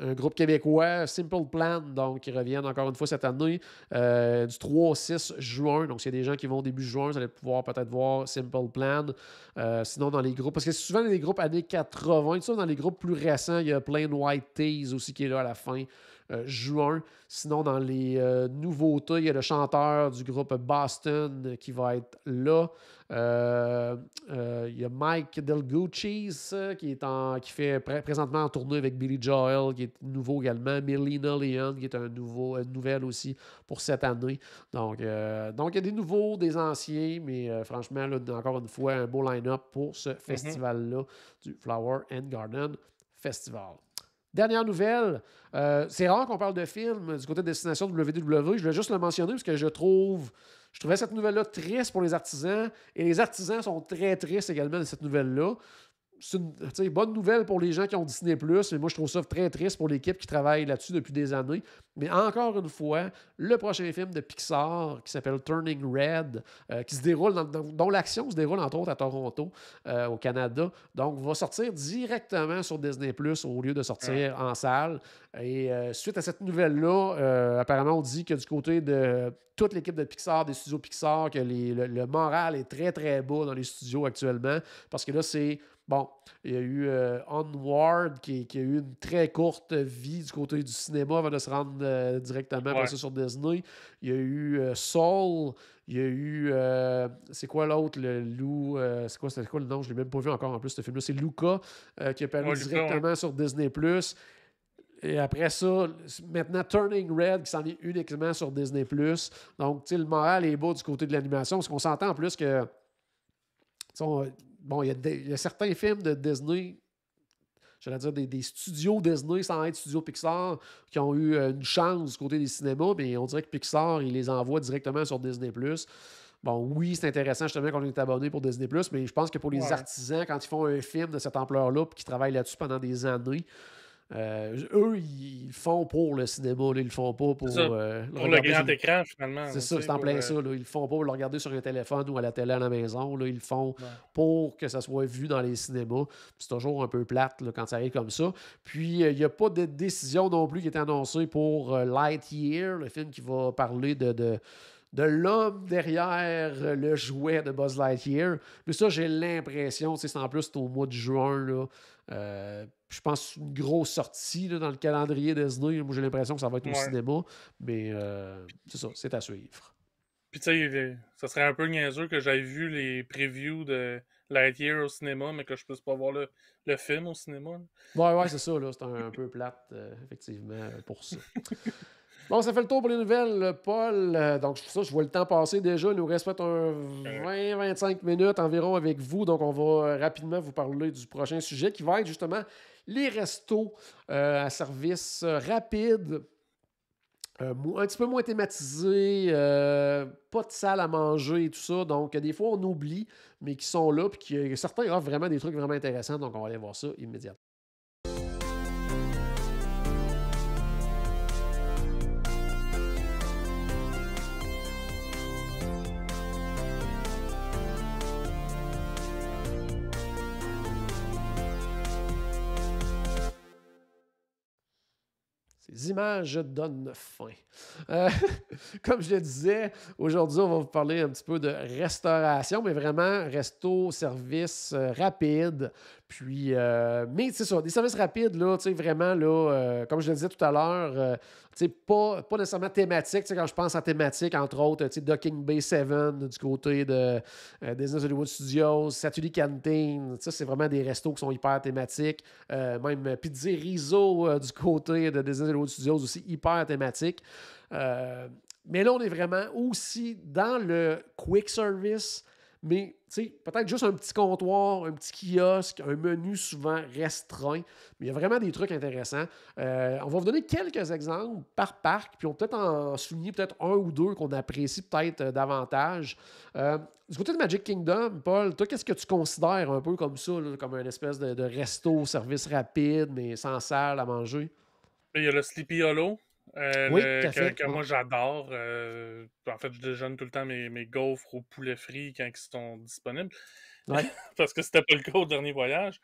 un groupe québécois, Simple Plan, donc qui reviennent encore une fois cette année, du 3 au 6 juin. Donc, s'il y a des gens qui vont début juin, vous allez pouvoir peut-être voir Simple Plan. Sinon, dans les groupes, parce que c'est souvent des groupes années 80, ça, dans les groupes plus récents, il y a Plain White Tees aussi qui est là à la fin. Juin. Sinon, dans les nouveautés, il y a le chanteur du groupe Boston qui va être là. Il y a Mike Delgucci qui fait présentement en tournée avec Billy Joel, qui est nouveau également. Melina Leon, qui est une nouvelle aussi pour cette année. Donc, il y a des nouveaux, des anciens, mais franchement, là, encore une fois, un beau line-up pour ce festival-là du Flower and Garden Festival. Dernière nouvelle, c'est rare qu'on parle de films du côté de Destination WW. Je voulais juste le mentionner parce que je trouvais cette nouvelle-là triste pour les artisans et les artisans sont très tristes également de cette nouvelle-là. C'est une bonne nouvelle pour les gens qui ont Disney+, mais moi, je trouve ça très triste pour l'équipe qui travaille là-dessus depuis des années. Mais encore une fois, le prochain film de Pixar qui s'appelle Turning Red, qui se déroule dont l'action se déroule entre autres à Toronto, au Canada, donc va sortir directement sur Disney+, au lieu de sortir en salle. Et suite à cette nouvelle-là, apparemment, on dit que du côté de toute l'équipe de Pixar, des studios Pixar, que le moral est très, très bas dans les studios actuellement, parce que là, c'est... Bon, il y a eu Onward qui a eu une très courte vie du côté du cinéma avant de se rendre directement passer sur Disney. Il y a eu Soul, il y a eu... c'est quoi l'autre? Le loup... c'était quoi le nom? Je ne l'ai même pas vu encore en plus, ce film-là. C'est Luca qui est paru directement sur Disney+. Et après ça, maintenant, Turning Red qui s'en vient uniquement sur Disney+. Donc, tu sais, le moral est bas du côté de l'animation parce qu'on s'entend en plus que... Bon, il y a certains films de Disney, j'allais dire des studios Disney sans être studios Pixar, qui ont eu une chance du côté des cinémas, mais on dirait que Pixar, il les envoie directement sur Disney+. Bon, oui, c'est intéressant justement qu'on est abonné pour Disney+, mais je pense que pour les artisans, quand ils font un film de cette ampleur-là et qu'ils travaillent là-dessus pendant des années, eux, ils font pour le cinéma, là, ils le font pas pour le grand écran, finalement. C'est ça, c'est en plein ça. Là. Ils le font pas pour le regarder sur un téléphone ou à la télé à la maison. Là. Ils le font pour que ça soit vu dans les cinémas. C'est toujours un peu plate là, quand ça arrive comme ça. Puis, il n'y a pas de décision non plus qui est annoncée pour Lightyear, le film qui va parler de l'homme derrière le jouet de Buzz Lightyear. Mais ça, j'ai l'impression, c'est en plus, c'est au mois de juin, là. Je pense une grosse sortie là, dans le calendrier Disney. Moi, j'ai l'impression que ça va être au cinéma. Mais c'est ça, c'est à suivre. Puis, tu sais, ça serait un peu niaiseux que j'aille vu les previews de Lightyear au cinéma, mais que je puisse pas voir le film au cinéma. Ouais, c'est ça. Là, c'est un peu plate, effectivement, pour ça. Bon, ça fait le tour pour les nouvelles, Paul. Donc, ça, je vois le temps passer déjà. Il nous reste peut-être 20-25 minutes environ avec vous. Donc, on va rapidement vous parler du prochain sujet qui va être justement les restos à service rapide. Un petit peu moins thématisé, pas de salle à manger et tout ça. Donc, des fois, on oublie, mais qui sont là. Puis certains offrent vraiment des trucs vraiment intéressants. Donc, on va aller voir ça immédiatement. Les images donnent faim. Comme je le disais, aujourd'hui, on va vous parler un petit peu de restauration, mais vraiment resto, service rapide. Puis, mais c'est ça, des services rapides, là, tu sais, vraiment, là, comme je le disais tout à l'heure, tu sais, pas nécessairement thématique. Tu sais, quand je pense à thématique, entre autres, tu sais, Docking Bay 7 du côté de Disney Hollywood Studios, Satuli Canteen, ça, c'est vraiment des restos qui sont hyper thématiques. Même Pizzerizo du côté de Disney Hollywood Studios, aussi hyper thématique. Mais là, on est vraiment aussi dans le quick service, mais peut-être juste un petit comptoir, un petit kiosque, un menu souvent restreint. Mais il y a vraiment des trucs intéressants. On va vous donner quelques exemples par parc, puis on peut peut-être en souligner peut-être un ou deux qu'on apprécie peut-être davantage. Du côté de Magic Kingdom, Paul, toi, qu'est-ce que tu considères un peu comme ça, là, comme une espèce de resto, service rapide, mais sans salle à manger? Il y a le Sleepy Hollow. Oui, tout à fait. Que moi j'adore. En fait, je déjeune tout le temps mes gaufres au poulet frit quand ils sont disponibles. Ouais. Parce que c'était pas le cas au dernier voyage.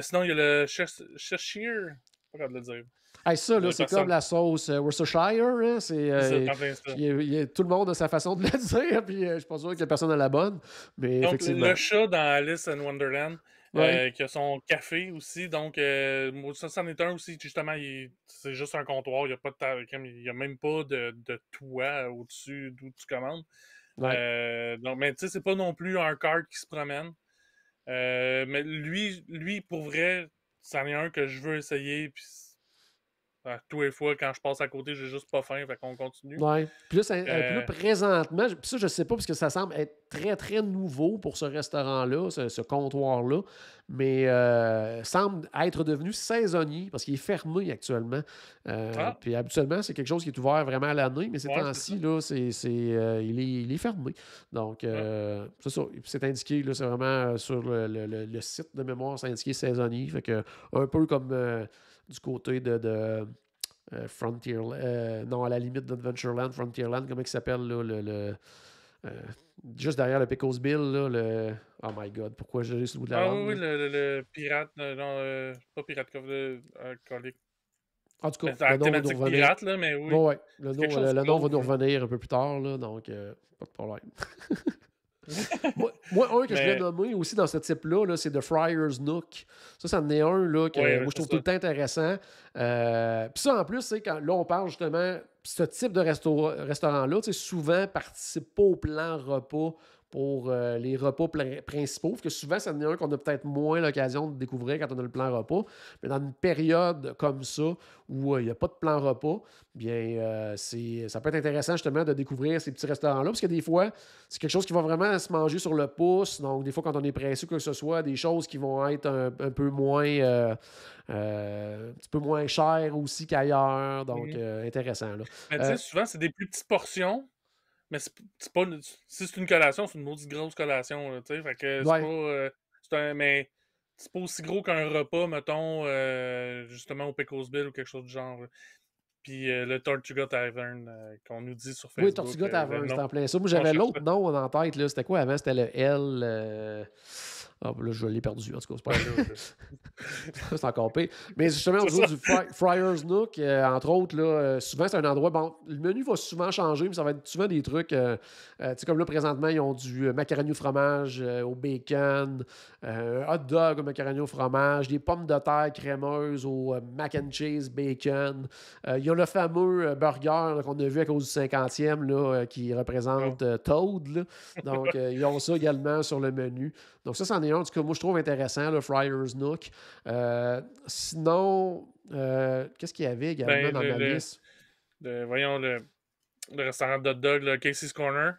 Sinon, il y a le Cheshire. Pas capable de le dire. Hey, ça, là, c'est comme la sauce Worcestershire. Hein? Tout le monde a sa façon de le dire, puis je suis pas sûr que personne n'a la bonne. Mais Donc, effectivement. le chat dans Alice in Wonderland, Ouais. qui a son café aussi. Donc, ça, c'en est un aussi. Justement, c'est juste un comptoir. Il n'y a même pas de toit au-dessus d'où tu commandes. Ouais. Donc, mais tu sais, c'est pas non plus un cart qui se promène. Mais lui, pour vrai, c'en est un que je veux essayer. Puis, tous les fois, quand je passe à côté, j'ai juste pas faim. Fait qu'on continue. Ouais. Puis là, présentement, puis ça, je sais pas, parce que ça semble être très, très nouveau pour ce restaurant-là, ce comptoir-là, mais semble être devenu saisonnier parce qu'il est fermé actuellement. Puis habituellement, c'est quelque chose qui est ouvert vraiment à l'année, mais ces temps-ci, là, il est fermé. Donc, c'est ça. C'est indiqué, là, c'est vraiment sur le site de mémoire, c'est indiqué saisonnier. Fait que, un peu comme du côté de non, à la limite d'Adventureland, Frontierland, comment il s'appelle, là, juste derrière le Pecos Bill, là, oh my God, pourquoi j'ai sur le bout de la langue? Oui, le pirate, non, pas Pirate Cove, colique. En tout cas, La le nom va nous thématique revenir. pirate, là, mais oui. Ouais, le nom va nous close, revenir un peu plus tard, là, donc pas de problème. Moi, un que je voulais nommer aussi dans ce type-là, -là, c'est The Friar's Nook. Ça en est un là, que moi, je trouve tout le temps intéressant. Puis ça, en plus, c'est quand là, on parle justement, ce type de restaurant-là, souvent, participe pas au plan repas pour les repas principaux. Parce que souvent, ça en est un qu'on a peut-être moins l'occasion de découvrir quand on a le plan repas. Mais dans une période comme ça, où il n'y a pas de plan repas, bien, ça peut être intéressant justement de découvrir ces petits restaurants-là. Parce que des fois, c'est quelque chose qui va vraiment se manger sur le pouce. Donc, des fois, quand on est pressé ou quoi que ce soit, des choses qui vont être un peu moins un petit peu moins chères aussi qu'ailleurs. Donc, intéressant. Là. Mais tu sais, souvent, c'est des plus petites portions. Mais c'est pas. Si c'est une collation, c'est une maudite grosse collation. Là, fait que c'est pas. Mais c'est pas aussi gros qu'un repas, mettons, justement au Pecos Bill ou quelque chose du genre. Là. Puis le Tortuga Tavern qu'on nous dit sur Facebook. Oui, Tortuga Tavern, c'était en plein ça. Moi, j'avais l'autre nom en tête. Là. C'était quoi avant? C'était le L. Ah, là, je l'ai perdu. En tout cas, c'est pas c'est encore pire. Mais justement, au niveau du Friar's Nook, entre autres, là, souvent, c'est un endroit. Bon, le menu va souvent changer, mais ça va être souvent des trucs. Tu sais, comme là, présentement, ils ont du macaroni au fromage au bacon, hot dog au macaroni au fromage, des pommes de terre crémeuses au mac and cheese bacon. Ils ont le fameux burger là, qu'on a vu à cause du 50e là, qui représente Toad. Là. Donc, ils ont ça également sur le menu. Donc, ça, c'en est un. En tout cas, moi, je trouve intéressant, le Friar's Nook. Sinon, qu'est-ce qu'il y avait également dans ma liste? Voyons, le restaurant de hot dog, le Casey's Corner.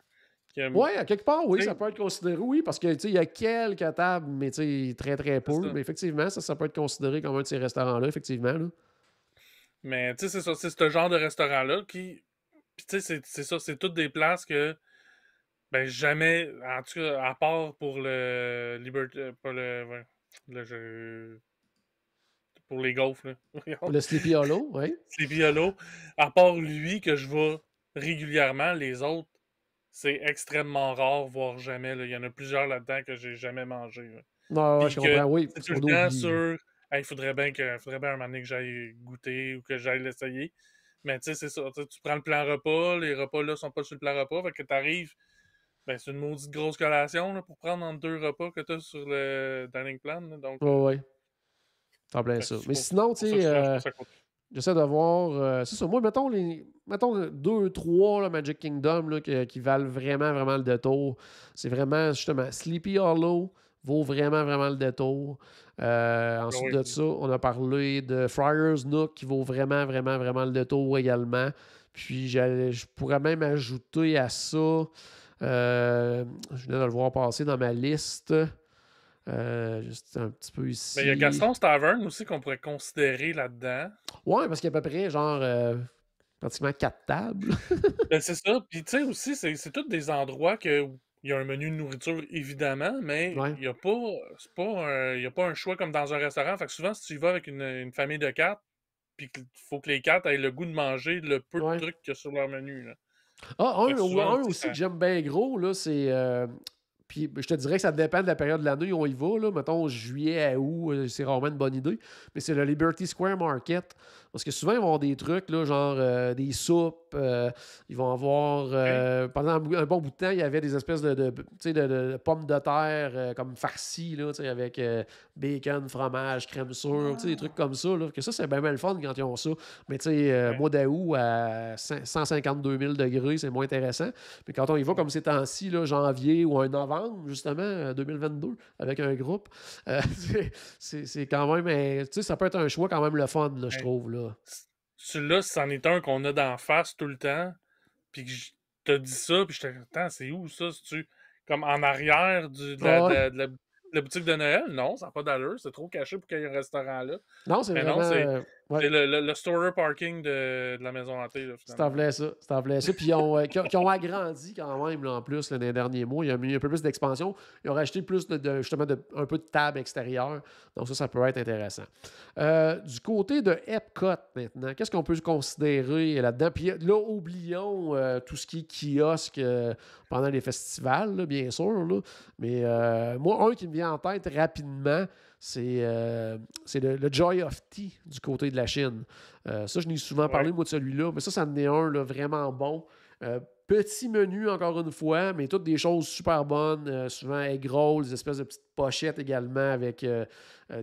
Oui, à quelque part, oui, ça peut être considéré, oui, parce que il y a quelques tables, mais très, très peu. Mais effectivement, ça peut être considéré comme un de ces restaurants-là, effectivement. Là. Mais tu sais, c'est ça, c'est ce genre de restaurant-là qui. Puis tu sais, c'est ça, c'est toutes des places que. Ben, jamais, en tout cas, à part pour le Liberty. Pas le jeu. Pour les gaufres, là. Le Sleepy Hollow, oui. Sleepy Hollow. À part lui, que je vais régulièrement, les autres, c'est extrêmement rare, voire jamais. Là. Il y en a plusieurs là-dedans que j'ai jamais mangé. Non, je comprends, oui. C'est tout le temps sur. Il faudrait bien un moment donné que j'aille goûter ou que j'aille l'essayer. Mais tu sais, c'est ça. Tu prends le plan repas, les repas là sont pas sur le plan repas, fait que t'arrives. Ben, c'est une maudite grosse collation là, pour prendre entre 2 repas que tu as sur le dining plan. Là, donc, Ouais, ouais. T'en plein fait que ça. c'est Mais sinon, tu pour ça que je mange pas sais, ça à côté. j'essaie de voir. C'est ça. Moi, mettons 2, 3 là, Magic Kingdom là, qui valent vraiment, vraiment le détour. C'est vraiment, justement, Sleepy Hollow vaut vraiment, vraiment le détour. Ah Ensuite oui. de ça, on a parlé de Friar's Nook qui vaut vraiment, vraiment, vraiment le détour également. Puis, je pourrais même ajouter à ça. Je viens de le voir passer dans ma liste. Juste un petit peu Mais il y a ici. Gaston's Tavern aussi qu'on pourrait considérer là-dedans. Ouais, parce qu'il y a à peu près, genre, pratiquement 4 tables. Ben, c'est ça. Puis, tu sais, aussi, c'est tous des endroits où il y a un menu de nourriture, évidemment, mais Ouais. il y a pas, c'est pas il y a pas un choix comme dans un restaurant. Fait que souvent, si tu y vas avec une famille de 4, puis qu'il faut que les 4 aient le goût de manger le peu de Ouais. trucs qu'il y a sur leur menu. Là. Ah, Fait que souvent, un tu sais, aussi que j'aime bien gros, là, c'est. Puis je te dirais que ça dépend de la période de l'année où on y va. Là. Mettons, juillet à août, c'est rarement une bonne idée. Mais c'est le Liberty Square Market. Parce que souvent, ils vont avoir des trucs, là, genre des soupes. Ils vont avoir. Pendant un bon bout de temps, il y avait des espèces tu sais, de pommes de terre comme farcies, là, tu sais, avec bacon, fromage, crème sûre, tu sais, des trucs comme ça. Là, que ça, c'est bien le fun quand ils ont ça. Mais tu sais, Ouais. mois d'août à 152 000 degrés, c'est moins intéressant. Mais quand on y va comme ces temps-ci, là, janvier ou un novembre, justement, 2022, avec un groupe, c'est quand même. Tu sais, ça peut être un choix quand même le fun, là, je Ouais. trouve. Là. Celui-là, c'en est un qu'on a d'en face tout le temps. Puis que je te dis ça, puis je te attends, c'est où ça? C'est-tu comme en arrière Ah ouais. de la boutique de Noël? Non, ça n'a pas d'allure. C'est trop caché pour qu'il y ait un restaurant là. Non, c'est Mais vraiment. non, c'est Ouais. le storage parking de la maison hantée, là, Si t'en finalement. voulais ça, si t'en voulais ça. Puis qui ont agrandi quand même, là, en plus, là, dans les derniers mois. Il y a mis un peu plus d'expansion. Ils ont rajouté plus justement un peu de table extérieure. Donc ça peut être intéressant. Du côté de Epcot, maintenant, qu'est-ce qu'on peut considérer là-dedans? Puis là, oublions tout ce qui est kiosque pendant les festivals, là, bien sûr. Là. Mais moi, un qui me vient en tête rapidement, c'est le Joy of Tea du côté de la Chine. Ça, je n'ai souvent parlé, Ouais. moi, de celui-là, mais ça en est un là, vraiment bon. Petit menu, encore une fois, mais toutes des choses super bonnes. Souvent egg rolls, des espèces de petites pochettes également avec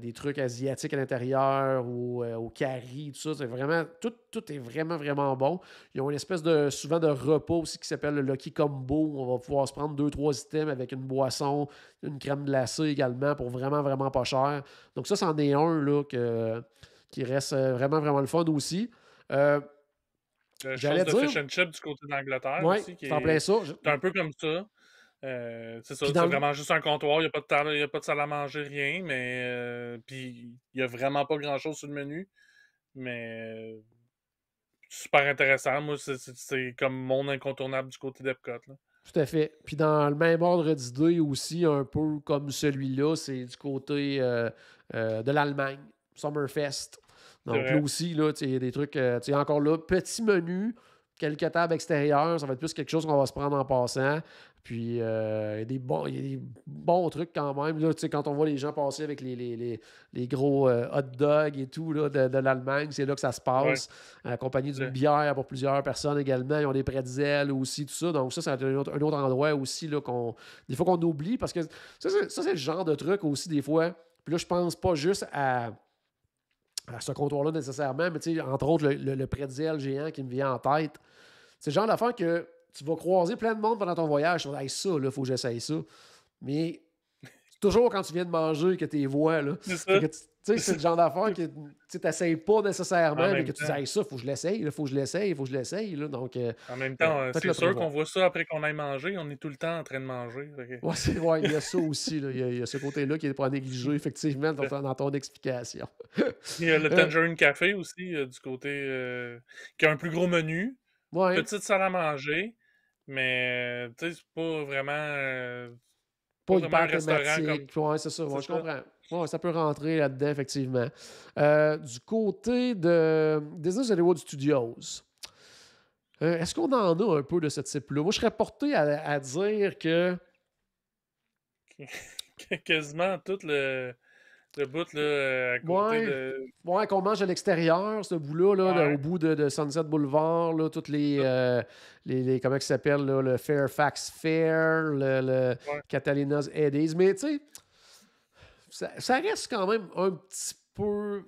des trucs asiatiques à l'intérieur ou au curry, tout ça. C'est vraiment, tout est vraiment, vraiment bon. Ils ont une espèce souvent de repas aussi qui s'appelle le Lucky Combo. On va pouvoir se prendre 2-3 items avec une boisson, une crème glacée également pour vraiment, vraiment pas cher. Donc ça, c'en est un là, qui reste vraiment, vraiment le fun aussi. Chose J'allais de dire, fish and chip du côté d'Angleterre ouais, aussi, qui c'est en plein est ça. c'est un peu comme ça. C'est ça, Puis c'est dans le... vraiment juste un comptoir, il n'y a pas de table, il y a pas de salle à manger, rien, mais puis il n'y a vraiment pas grand-chose sur le menu. Mais super intéressant. Moi, c'est comme mon incontournable du côté d'Epcot. Là. Tout à fait. Puis dans le même ordre d'idée aussi, un peu comme celui-là, c'est du côté de l'Allemagne, Summerfest. C'est Donc là vrai. aussi, là, il y a des trucs, tu sais, encore là, petit menu, quelques tables extérieures, ça va être plus quelque chose qu'on va se prendre en passant. Puis il y a des bons trucs quand même. Là, tu sais, quand on voit les gens passer avec les gros hot dogs et tout là, de l'Allemagne, c'est là que ça se Ouais. passe. Accompagné d'une Le- bière pour plusieurs personnes également. Ils ont des pretzels aussi, tout ça. Donc ça, c'est un autre endroit aussi là, des fois qu'on oublie parce que ça, c'est le genre de truc aussi des fois. Puis là, je pense pas juste à ce comptoir-là nécessairement, mais tu sais, entre autres, le pretzel géant qui me vient en tête. C'est le genre d'affaire que tu vas croiser plein de monde pendant ton voyage. Tu vas dire, hey, ça, il faut que j'essaye ça. Mais c'est toujours quand tu viens de manger que tu les vois. Là. C'est Fait ça. que, tu sais, c'est le genre d'affaire que tu n'essayes pas nécessairement, En mais même que tu dis, temps, hey, ça, il faut que je l'essaye, il faut que je l'essaye, il faut que je l'essaye. Là. Donc, en même temps, faites-le c'est sûr prévoir. qu'on voit ça après qu'on aille manger. On est tout le temps en train de manger. Fait que- Ouais, il y a ça aussi. Là. Il y a ce côté-là qui n'est pas négligé, effectivement, dans ton explication. Il y a le Euh, Tangerine Café aussi, du côté qui a un plus gros menu, ouais. petite salle à manger, mais tu sais, c'est pas Pas vraiment un hyper restaurant comme. thématique. Ouais, c'est ça. Ouais, C'est je ça. comprends. Ouais, ça peut rentrer là-dedans, effectivement. Du côté de Disney's Hollywood Studios, est-ce qu'on en a un peu de ce type-là? Moi, je serais porté à dire que... Quasiment tout Le bout, là, à côté Ouais. de... Ouais, qu'on mange à l'extérieur, ce bout-là, là, au Ouais, bout de Sunset Boulevard, là, toutes c'est ça. comment ça s'appelle, là, le Fairfax Fair, le Ouais, Catalina's Eddies. Mais tu sais, ça reste quand même un petit peu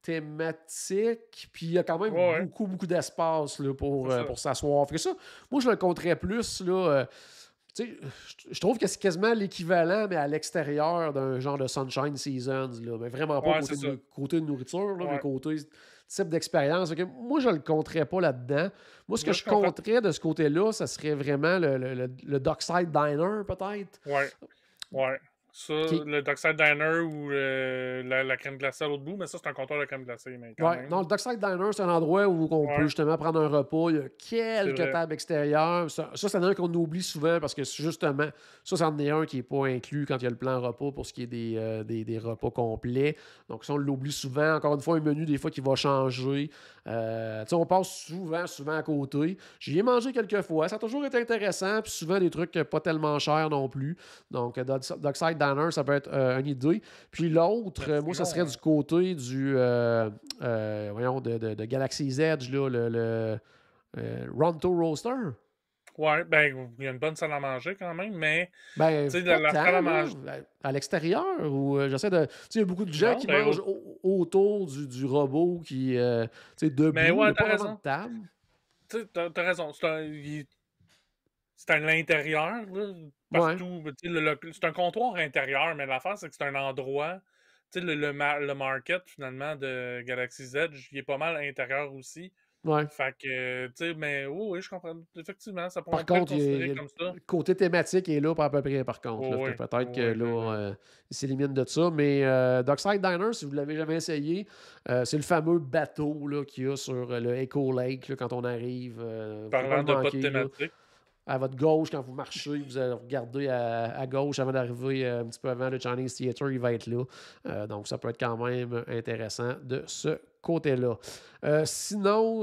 thématique, puis il y a quand même ouais, ouais, beaucoup, beaucoup d'espace là, c'est ça. pour s'asseoir. Fait que ça, moi, je le compterais plus, là, tu sais, je trouve que c'est quasiment l'équivalent, mais à l'extérieur d'un genre de Sunshine Seasons, là. Mais vraiment pas Ouais, c'est ça. côté de nourriture, là, mais Ouais. côté type d'expérience. Fait que moi, je le compterais pas là-dedans. Moi, ce que Moi, je je comprends. compterais de ce côté-là, ça serait vraiment le Dockside Diner, peut-être. Ouais, ouais. Ça, Qui, le Dockside Diner ou la crème glacée à l'autre bout, mais ça, c'est un comptoir de crème glacée, mais quand Ouais, même. non, le Dockside Diner, c'est un endroit où on peut Ouais, justement prendre un repas. Il y a c'est quelques vrai. tables extérieures. Ça c'est un qu'on oublie souvent parce que justement, ça, c'en est un qui n'est pas inclus quand il y a le plan repas pour ce qui est des repas complets. Donc, ça, on l'oublie souvent. Encore une fois, un menu, des fois, qui va changer. Tu sais, on passe souvent à côté. J'y ai mangé quelques fois. Ça a toujours été intéressant. Puis souvent, des trucs pas tellement chers non plus. Donc, Dockside Diner, ça peut être une idée. Puis l'autre, Mais moi, ça sinon, serait du côté du voyons, de Galaxy's Edge, là, le Ronto Roaster. ouais, ben, il y a une bonne salle à manger quand même, mais, Ben, tu sais, pas la salle tant, à là. manger. À l'extérieur, ou j'essaie de. Tu sais, il y a beaucoup de gens Non, qui ben, mangent autour du robot qui. Tu sais, mais debout, il n'y ouais, a t'as pas vraiment de raison. table. Tu sais, t'as raison. C'est à l'intérieur, là, Ouais. partout. Tu sais, c'est un comptoir intérieur, mais l'affaire, c'est que c'est un endroit. Tu sais, le market, finalement, de Galaxy Z, il est pas mal intérieur aussi. Ouais. Fait que, tu sais, mais oui, oui, je comprends. Effectivement, Par on pourrait le contre, considérer il y a comme ça. le côté thématique est là, pas à peu près, par contre. Oui, Là. oui, Peut-être que oui, là, il s'élimine de ça. Mais Dockside Diner, si vous ne l'avez jamais essayé, c'est le fameux bateau là, qu'il y a sur le Echo Lake là, quand on arrive. Vous ne pouvez pas le parlant de pas de manquer. Là. thématique. À votre gauche, quand vous marchez, vous allez regarder à gauche avant d'arriver un petit peu avant le Chinese Theater, il va être là. Donc, ça peut être quand même intéressant de ce côté-là. Sinon,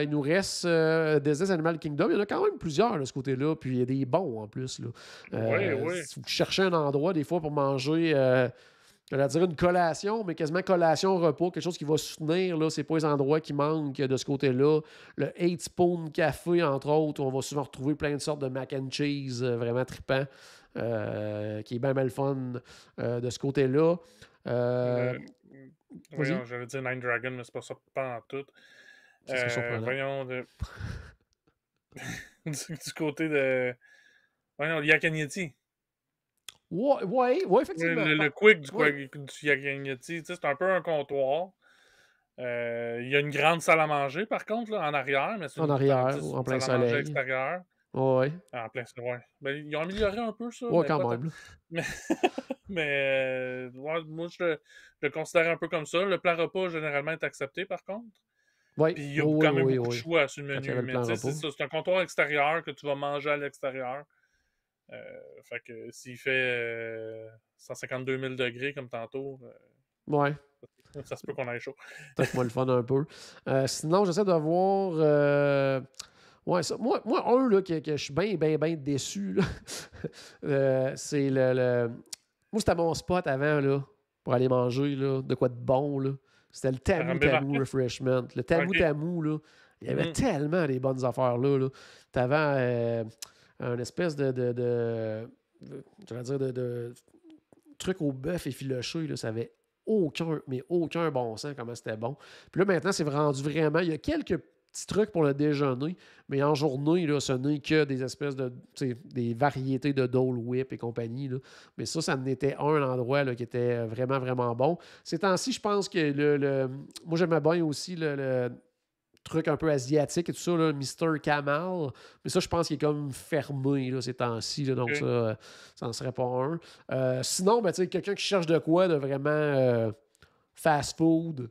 il nous reste Disney's Animal Kingdom. Il y en a quand même plusieurs de ce côté-là, puis il y a des bons en plus. Là. Oui, oui. Si vous cherchez un endroit, des fois, pour manger. J'allais dire une collation, mais quasiment collation-repas, quelque chose qui va soutenir, là, c'est pas les endroits qui manquent de ce côté-là. Le 8 Spoon Café, entre autres, où on va souvent retrouver plein de sortes de mac and cheese vraiment trippant, qui est bien mal fun de ce côté-là. Le- Vas-y, Voyons, j'allais dire Nine Dragon, mais c'est pas ça, pas en tout. ça serait surprenant. Voyons, du côté de. Voyons, Yakanyeti. Ouais, ouais, ouais, Oui, effectivement. le quick Ouais, du Yakanyeti, tu sais, c'est un peu un comptoir. Il y a une grande salle à manger, par contre, là, en arrière, mais en arrière, c'est en une plein salle à manger soleil. extérieure. Ouais, Ah, en plein soleil, ouais. Ben, ils ont amélioré un peu ça, ouais, mais quand pas tant. même. Là. Mais, ouais, moi, je le considère un peu comme ça. Le plan repas, généralement, est accepté, par contre. Ouais, Puis il y a oui, quand même oui, beaucoup de oui. choix sur le Quand il y avait menu. le Mais plan tu sais, c'est repas. ça. C'est un comptoir extérieur que tu vas manger à l'extérieur. Fait que s'il fait 152 000 degrés comme tantôt, Ouais. ça se peut qu'on aille chaud. Peut-être moins le fun un peu. Sinon, j'essaie de voir. Ouais, ça, moi, un là, que je suis bien déçu, là, c'est moi, c'était mon spot avant, là, pour aller manger, là, de quoi de bon, là. C'était le Tamu Harambe Tamu Market? Refreshment. Le Tamu Ok. Tamu, là, il y avait Mhm. tellement des bonnes affaires là. Là. T'avais un espèce je vais dire, de truc au bœuf effiloché, là, ça avait aucun bon sens comment c'était bon. Puis là, maintenant, c'est rendu vraiment. Il y a quelques petits trucs pour le déjeuner, mais en journée, là, ce n'est que des espèces de. Des variétés de Dole Whip et compagnie. Là. Mais ça n'était un endroit là, qui était vraiment bon. Ces temps-ci, je pense que moi, j'aimais bien aussi le truc un peu asiatique et tout ça, là, Mr. Kamal. Mais ça, je pense qu'il est comme fermé là, ces temps-ci. Là, donc, Ok. ça n'en serait pas un. Sinon, ben, quelqu'un qui cherche de quoi de vraiment fast food,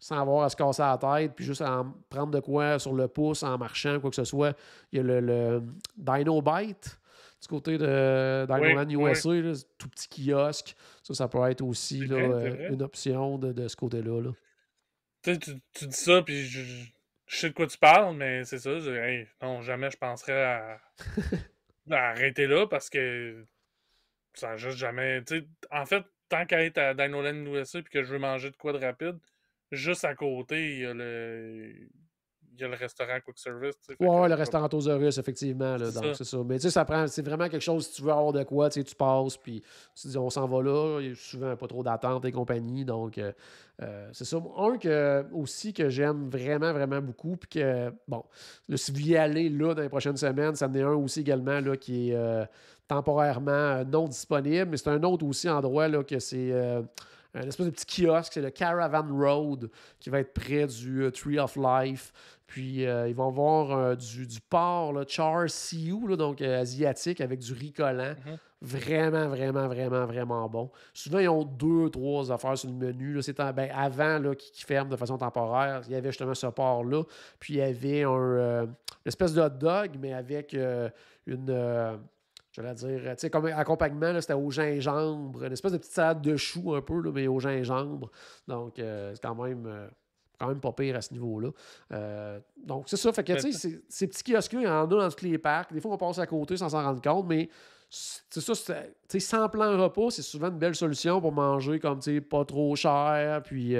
sans avoir à se casser la tête, puis juste à en prendre de quoi sur le pouce en marchant, quoi que ce soit. Il y a le Dino Bite du côté de Oui, Dinoland oui. USA, là, tout petit kiosque. Ça peut être aussi C'est là, vrai, c'est vrai. une option de ce côté-là. Là. Tu sais, tu dis ça, puis je sais de quoi tu parles, mais c'est ça. Hey, non, jamais je penserais à arrêter là parce que ça a juste jamais. Tu sais, en fait, tant qu'à être à Dinoland USA et que je veux manger de quoi de rapide, juste à côté, il y a le restaurant Quick Service. Tu sais, fait Ouais, que le restaurant Tosaurus, effectivement. Là, c'est donc, ça. c'est ça. Mais tu sais, ça prend. C'est vraiment quelque chose, si tu veux avoir de quoi, tu sais, tu passes, puis tu dis, on s'en va là. Il y a souvent pas trop d'attente et compagnie. Donc, c'est ça. Aussi que j'aime vraiment, vraiment beaucoup. Puis que, bon, là, si vous y allez là dans les prochaines semaines, ça en est un aussi également là, qui est temporairement non disponible. Mais c'est un autre aussi endroit là, que c'est. Un espèce de petit kiosque, c'est le Caravan Road qui va être près du Tree of Life. Puis ils vont avoir du porc, là, char siu, là, donc asiatique, avec du riz collant. Mhm. Vraiment, vraiment, vraiment, vraiment bon. Souvent, ils ont 2, 3 affaires sur le menu. Là. Avant là, qu'ils ferment de façon temporaire, il y avait justement ce porc-là. Puis il y avait une espèce de hot dog, mais avec une. Je vais dire, tu sais, comme accompagnement, là, c'était au gingembre, une espèce de petite salade de choux un peu, là, mais au gingembre. Donc, c'est quand même pas pire à ce niveau-là. Donc, c'est ça. Fait que, Mais tu sais, ces petits kiosques-là, il y en a dans tous les parcs. Des fois, on passe à côté sans s'en rendre compte, mais c'est ça, tu sais, sans plan repas, c'est souvent une belle solution pour manger comme, tu sais, pas trop cher. Puis,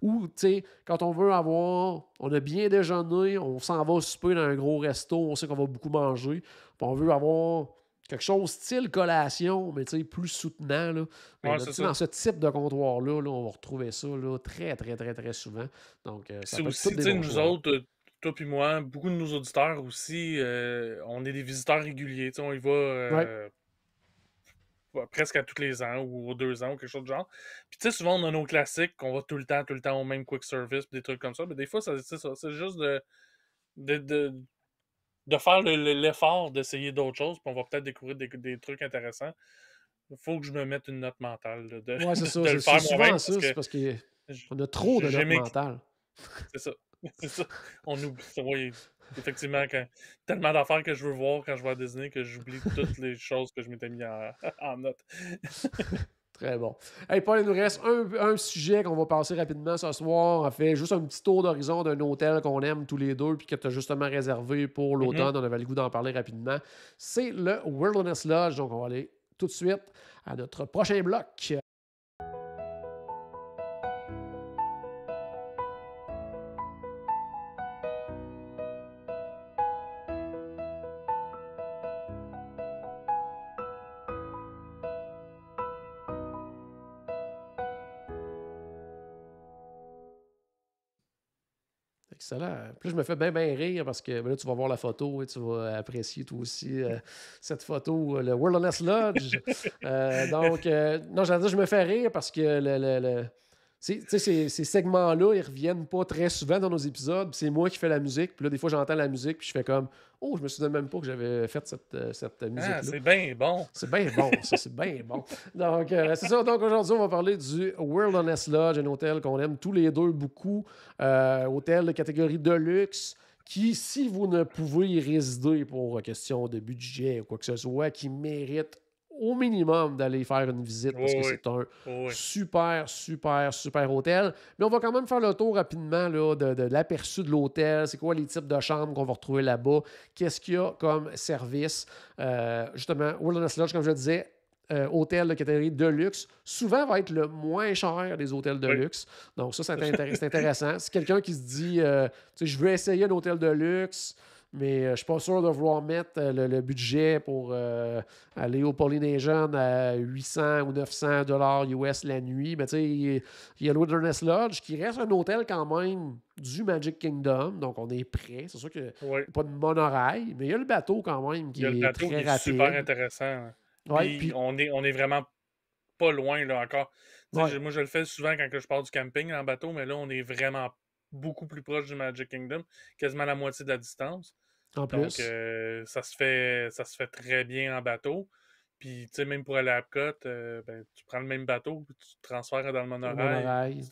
ou, tu sais, quand on veut on a bien déjeuné, on s'en va souper dans un gros resto, on sait qu'on va beaucoup manger. Puis on veut avoir quelque chose style collation, mais plus soutenant. Là. Mais ouais, là, c'est dans ça. ce type de comptoir-là, là, on va retrouver ça là, très, très, très, très souvent. Donc, ça C'est peut être aussi, tous tu des sais, bons nous choix. autres, toi puis moi, beaucoup de nos auditeurs aussi, on est des visiteurs réguliers. Tu sais, on y va Ouais. presque à tous les ans ou aux 2 ans ou quelque chose de genre. Puis tu sais, souvent, on a nos classiques qu'on va tout le temps au même quick service, pis des trucs comme ça. Mais des fois, c'est ça. C'est juste de, de, de faire l'effort d'essayer d'autres choses, puis on va peut-être découvrir des trucs intéressants. Il faut que je me mette une note mentale là, Ouais, c'est ça. de le C'est faire souvent moi-même parce ça. C'est que parce qu'on a trop de j'ai notes mes. mentales. C'est ça. C'est ça. On oublie. Oui, effectivement, tellement d'affaires que je veux voir quand je vais à Disney que j'oublie toutes les choses que je m'étais mis en note. Très bon. Hey, Paul, il nous reste un sujet qu'on va passer rapidement ce soir. On fait juste un petit tour d'horizon d'un hôtel qu'on aime tous les deux puis que tu as justement réservé pour Mhm. l'automne. On avait le goût d'en parler rapidement. C'est le Wilderness Lodge. Donc, on va aller tout de suite à notre prochain bloc. Excellent. Puis là, je me fais bien, bien rire parce que ben là, tu vas voir la photo et tu vas apprécier toi aussi cette photo, le Wilderness Lodge. Non, j'allais dire, je me fais rire parce que ces segments-là, ils reviennent pas très souvent dans nos épisodes. Puis c'est moi qui fais la musique. Puis là, des fois, j'entends la musique puis je fais comme Oh, je me souviens même pas que j'avais fait cette Ah, musique-là. c'est bien bon. C'est bien bon, ça, c'est bien bon. Donc, c'est ça. Donc, aujourd'hui, on va parler du Wilderness Lodge, un hôtel qu'on aime tous les deux beaucoup. Hôtel de catégorie de luxe qui, si vous ne pouvez y résider pour question de budget ou quoi que ce soit, qui mérite au minimum d'aller faire une visite parce Oui, que oui. c'est un Oui, oui. super, super, super hôtel. Mais on va quand même faire le tour rapidement là, de l'aperçu de l'hôtel. C'est quoi les types de chambres qu'on va retrouver là-bas? Qu'est-ce qu'il y a comme service? Justement, Wilderness Lodge, comme je le disais, hôtel de catégorie de luxe, souvent va être le moins cher des hôtels de Oui. luxe. Donc, ça, c'est intéressant. Si quelqu'un qui se dit, tu sais, je veux essayer un hôtel de luxe, mais je ne suis pas sûr de vouloir mettre le budget pour aller au Polynesian à 800 ou 900 dollars US la nuit. Mais tu sais, il y a le Wilderness Lodge qui reste un hôtel quand même du Magic Kingdom. Donc, on est prêt. C'est sûr qu'il n'y Oui. a pas de monorail, mais il y a le bateau quand même Il y a le qui est bateau très qui est super rapide. intéressant. Ouais, Puis puis, on est vraiment pas loin là encore. Tu sais, ouais. moi, je le fais souvent quand que je pars du camping en bateau, mais là, on est vraiment beaucoup plus proche du Magic Kingdom, quasiment la moitié de la distance. En Donc, plus, ça se fait très bien en bateau. Puis, tu sais, même pour aller à Epcot, ben, tu prends le même bateau, puis tu te transfères dans le au monorail. Puis monorail.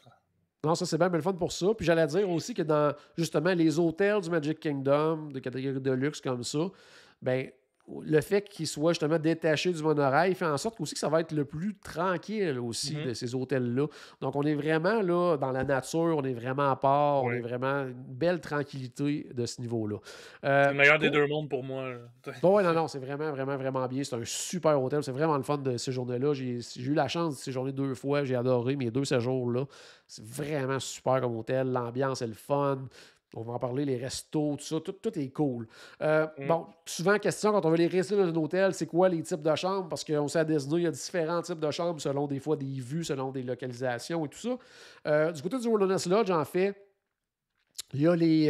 Non, ça c'est bien le fun pour ça. Puis j'allais dire aussi que dans justement les hôtels du Magic Kingdom, de catégorie de luxe comme ça, ben le fait qu'il soit justement détaché du monorail fait en sorte aussi que ça va être le plus tranquille aussi de ces hôtels-là. Donc, on est vraiment là dans la nature, on est vraiment à part, on est Ouais. vraiment une belle tranquillité de ce niveau-là. C'est le meilleur des Pour- deux mondes pour moi. Là. Bon, ouais, non, c'est vraiment, vraiment, vraiment bien. C'est un super hôtel. C'est vraiment le fun de séjourner-là. J'ai eu la chance de séjourner 2 fois. J'ai adoré mes 2 séjours-là. C'est vraiment super comme hôtel. L'ambiance est le fun. On va en parler, les restos, tout ça. Tout est cool. Mm. Bon, souvent, question quand on veut les rester dans un hôtel, c'est quoi les types de chambres? Parce qu'on sait à Disney, il y a différents types de chambres selon des fois des vues, selon des localisations et tout ça. Du côté du Wilderness Lodge, en fait, il y a les.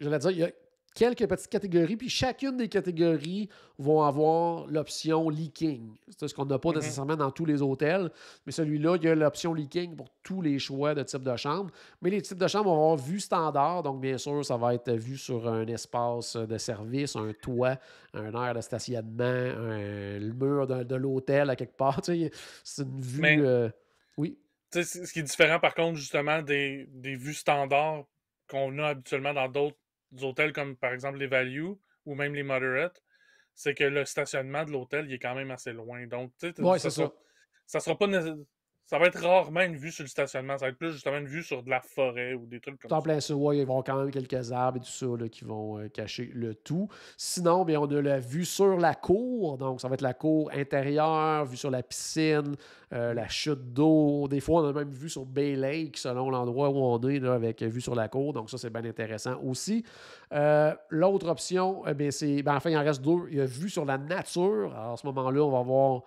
J'allais dire, il y a quelques petites catégories, puis chacune des catégories vont avoir l'option leaking. C'est ce qu'on n'a pas nécessairement dans tous les hôtels, mais celui-là, il y a l'option leaking pour tous les choix de type de chambre. Mais les types de chambres vont avoir vue standard, donc bien sûr, ça va être vu sur un espace de service, un toit, un aire de stationnement, le mur de l'hôtel à quelque part. Tu sais, c'est une vue. Mais Oui. tu sais, ce qui est différent, par contre, justement, des vues standards qu'on a habituellement dans d'autres hôtels, comme par exemple les Value ou même les Moderate, c'est que le stationnement de l'hôtel, il est quand même assez loin. Donc, tu sais, Oui, c'est ça. ça sera pas ça va être rarement une vue sur le stationnement. Ça va être plus justement une vue sur de la forêt ou des trucs comme En ça. plein ça, ouais, il va y avoir quand même quelques arbres et tout ça là, qui vont cacher le tout. Sinon, bien, on a la vue sur la cour. Donc, ça va être la cour intérieure, vue sur la piscine, la chute d'eau. Des fois, on a même vue sur Bay Lake, selon l'endroit où on est, là, avec vue sur la cour. Donc, ça, c'est bien intéressant aussi. L'autre option, c'est. Enfin, il en reste 2. Il y a vue sur la nature. Alors, à ce moment-là, on va avoir.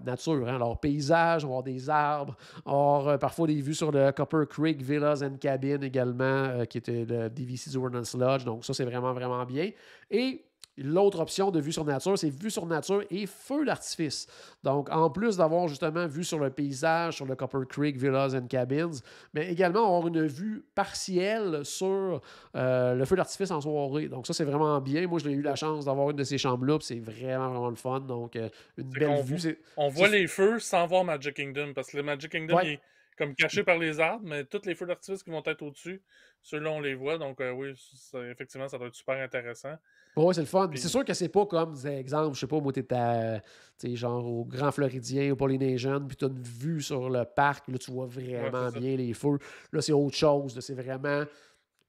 Nature, hein? Alors, paysage, on va avoir des arbres, on va avoir parfois des vues sur le Copper Creek Villas and Cabin également, qui était le DVC du Wilderness Lodge. Donc, ça, c'est vraiment, vraiment bien. Et l'autre option de vue sur nature, c'est vue sur nature et feu d'artifice. Donc, en plus d'avoir justement vue sur le paysage, sur le Copper Creek Villas and Cabins, mais également avoir une vue partielle sur le feu d'artifice en soirée. Donc, ça, c'est vraiment bien. Moi, j'ai eu la chance d'avoir une de ces chambres-là, puis c'est vraiment, vraiment le fun. Donc, une C'est belle qu'on vue. on voit les feux sans voir Magic Kingdom, parce que le Magic Kingdom, il Ouais. est comme caché par les arbres, mais tous les feux d'artifice qui vont être au-dessus, ceux-là, on les voit. Donc, oui, effectivement, ça doit être super intéressant. Oui, c'est le fun. Puis, C'est sûr que c'est pas comme, exemple, je sais pas, moi, t'es genre au Grand Floridien ou Polynesian, puis t'as une vue sur le parc, là, tu vois ouais, vraiment c'est ça. bien les feux. Là, c'est autre chose. Là, c'est vraiment.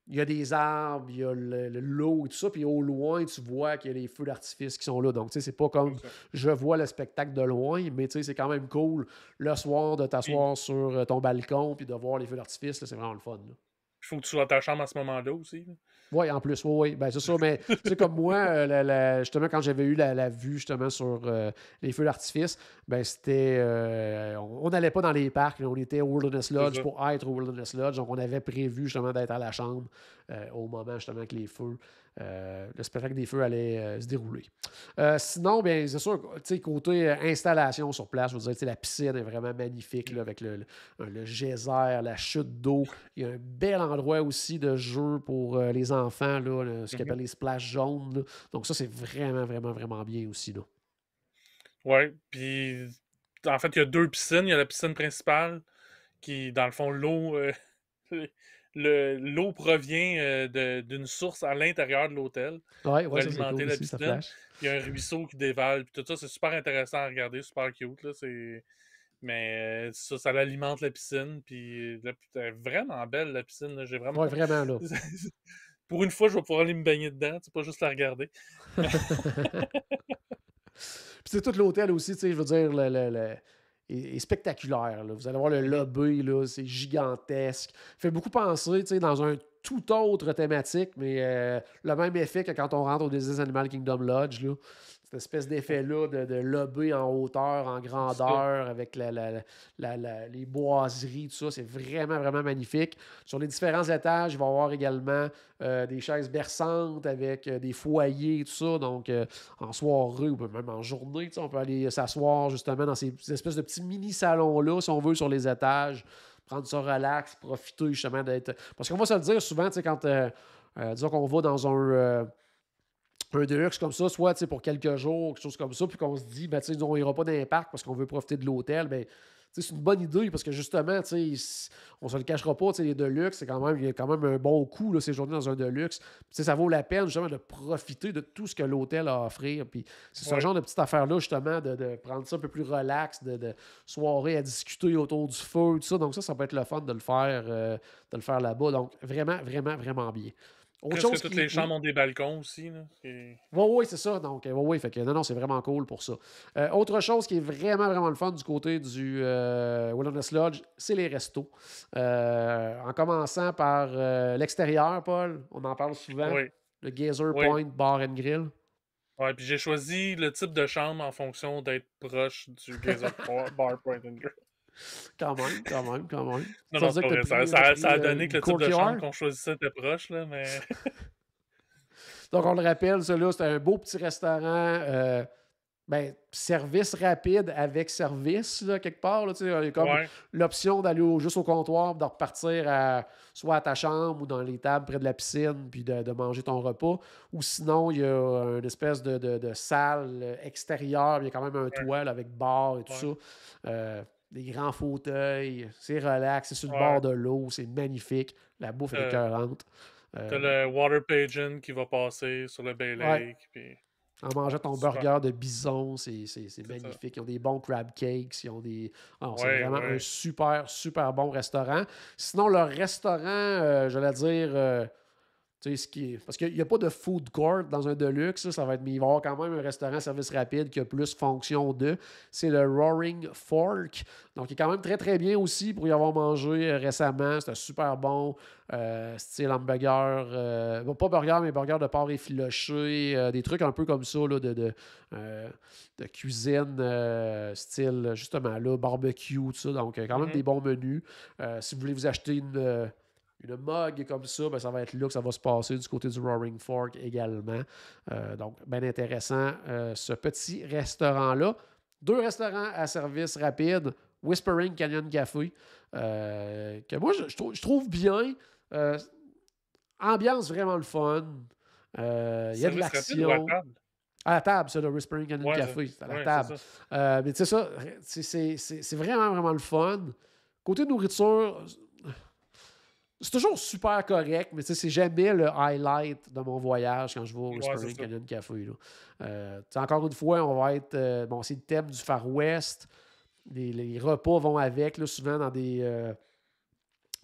Il y a des arbres, il y a l'eau et tout ça, puis au loin, tu vois qu'il y a les feux d'artifice qui sont là. Donc, tu sais, c'est pas comme C'est ça. je vois le spectacle de loin, mais tu sais, c'est quand même cool le soir de Puis, t'asseoir sur ton balcon puis de voir les feux d'artifice. Là, c'est vraiment le fun. Là. il faut que tu sois à ta chambre à ce moment-là aussi. Là. Oui, en plus, oui, oui. Ben, c'est ça, mais tu sais, comme moi, justement, quand j'avais eu la vue justement sur les feux d'artifice, ben c'était. On n'allait pas dans les parcs, là, on était au Wilderness C'est Lodge ça. pour être au Wilderness Lodge, donc on avait prévu justement d'être à la chambre au moment justement que les feux. Le spectacle des feux allait se dérouler. Sinon, bien, c'est sûr, tu sais, côté installation sur place, je veux dire, tu sais, la piscine est vraiment magnifique là, avec le geyser, la chute d'eau. Il y a un bel endroit aussi de jeu pour les enfants, là, ce qu'on appelle les splash jaunes. Là. Donc, ça, c'est vraiment, vraiment, vraiment bien aussi. Là. Ouais, puis en fait, il y a 2 piscines. Il y a la piscine principale qui, dans le fond, l'eau provient d'une source à l'intérieur de l'hôtel Ouais, pour ouais, ça, c'est alimenter cool la aussi, ça piscine. flash. Il y a un ruisseau qui dévale, puis tout ça, c'est super intéressant à regarder, super cute, là, mais ça l'alimente la piscine, puis elle est vraiment belle, la piscine, là, j'ai vraiment... Ouais, vraiment, là. Pour une fois, je vais pouvoir aller me baigner dedans, c'est pas juste la regarder. Puis c'est tout l'hôtel aussi, tu sais, je veux dire, est spectaculaire. Là. Vous allez voir le lobby, là, c'est gigantesque. Fait beaucoup penser, tu sais, dans un tout autre thématique, mais le même effet que quand on rentre au Disney's Animal Kingdom Lodge, là. Cette espèce d'effet-là de lobby en hauteur, en grandeur, avec les boiseries, tout ça, c'est vraiment, vraiment magnifique. Sur les différents étages, il va y avoir également des chaises berçantes avec des foyers, tout ça. Donc, en soirée ou même en journée, on peut aller s'asseoir justement dans ces espèces de petits mini-salons-là, si on veut, sur les étages, prendre ça relax, profiter justement d'être... Parce qu'on va se le dire souvent, quand disons qu'on va dans un deluxe comme ça, soit pour quelques jours, quelque chose comme ça, puis qu'on se dit, on n'ira pas dans les parcs parce qu'on veut profiter de l'hôtel, ben, c'est une bonne idée parce que justement, on se le cachera pas, les Deluxe, il y a quand même un bon coût là, ces journées dans un Deluxe. Ça vaut la peine justement de profiter de tout ce que l'hôtel a à offrir. Puis c'est ce genre de petite affaire-là, justement, de prendre ça un peu plus relax, de soirée à discuter autour du feu, tout ça. Donc ça peut être le fun de le faire là-bas. Donc vraiment, vraiment, vraiment bien. Presque toutes les chambres ont des balcons aussi. Là. Oui, c'est ça. Donc, oui, fait que non, c'est vraiment cool pour ça. Autre chose qui est vraiment, vraiment le fun du côté du Wilderness Lodge, c'est les restos. En commençant par l'extérieur, Paul, on en parle souvent. Oui. Le Gazer Point Bar and Grill. Ouais, puis j'ai choisi le type de chambre en fonction d'être proche du Gazer Bar Point and Grill. Quand même. Non, ça a donné que le type de chambre qu'on choisissait était proche, là, mais... Donc, on le rappelle, celui-là, c'était un beau petit restaurant, service rapide avec service, là, quelque part. Là, il y a comme l'option d'aller juste au comptoir, de repartir soit à ta chambre ou dans les tables près de la piscine, puis de manger ton repas. Ou sinon, il y a une espèce de salle extérieure, il y a quand même un toit là, avec bar et tout ça. Des grands fauteuils, c'est relax, c'est sur le bord de l'eau, c'est magnifique. La bouffe est écœurante. T'as le Water Pigeon qui va passer sur le Bay Lake. Puis... En mangeant ton burger de bison, c'est magnifique. Ils ont des bons crab cakes. Ils ont des... c'est vraiment un super, super bon restaurant. Sinon, leur restaurant, j'allais dire... parce qu'il n'y a pas de food court dans un Deluxe, ça va être, mais il va y avoir quand même un restaurant service rapide qui a plus fonction de. C'est le Roaring Fork. Donc, il est quand même très, très bien aussi pour y avoir mangé récemment. C'était super bon. Style hamburger. Pas burger, mais burger de porc effiloché. Des trucs un peu comme ça là, de cuisine style, justement, là, barbecue, tout ça. Donc, quand même des bons menus. Si vous voulez vous acheter une mug comme ça, ça va être là que ça va se passer du côté du Roaring Fork également. Donc, bien intéressant, ce petit restaurant-là. 2 restaurants à service rapide, Whispering Canyon Café, que moi, je trouve bien. Ambiance vraiment le fun. Il y a de l'action. À la table, c'est le Whispering Canyon Café. C'est à la table. Mais tu sais ça, c'est vraiment, vraiment le fun. Côté nourriture... C'est toujours super correct, mais c'est jamais le highlight de mon voyage quand je vais au Whispering Canyon Café. Encore une fois, on va être... c'est le thème du Far West. Les repas vont avec, là, souvent dans des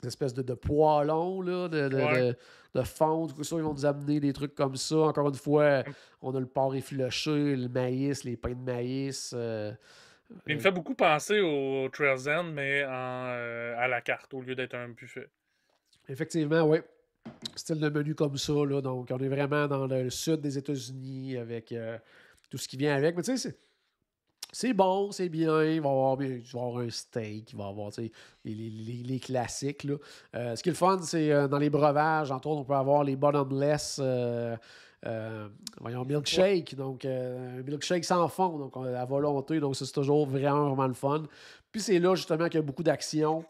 espèces de poêlons, là, de fonte. Ils vont nous amener des trucs comme ça. Encore une fois, on a le porc effiloché, le maïs, les pains de maïs... Il me fait beaucoup penser au Trail's End, mais à la carte, au lieu d'être un buffet. Effectivement, oui. Style de menu comme ça, là. Donc, on est vraiment dans le sud des États-Unis avec tout ce qui vient avec. Mais tu sais, c'est bon, c'est bien. Il va y avoir un steak, il va y avoir les classiques, là. Ce qui est le fun, c'est dans les breuvages, entre autres, on peut avoir les bottomless milkshake. Donc, un milkshake sans fond, donc à volonté. Donc, ça, c'est toujours vraiment, vraiment le fun. Puis, c'est là, justement, qu'il y a beaucoup d'action.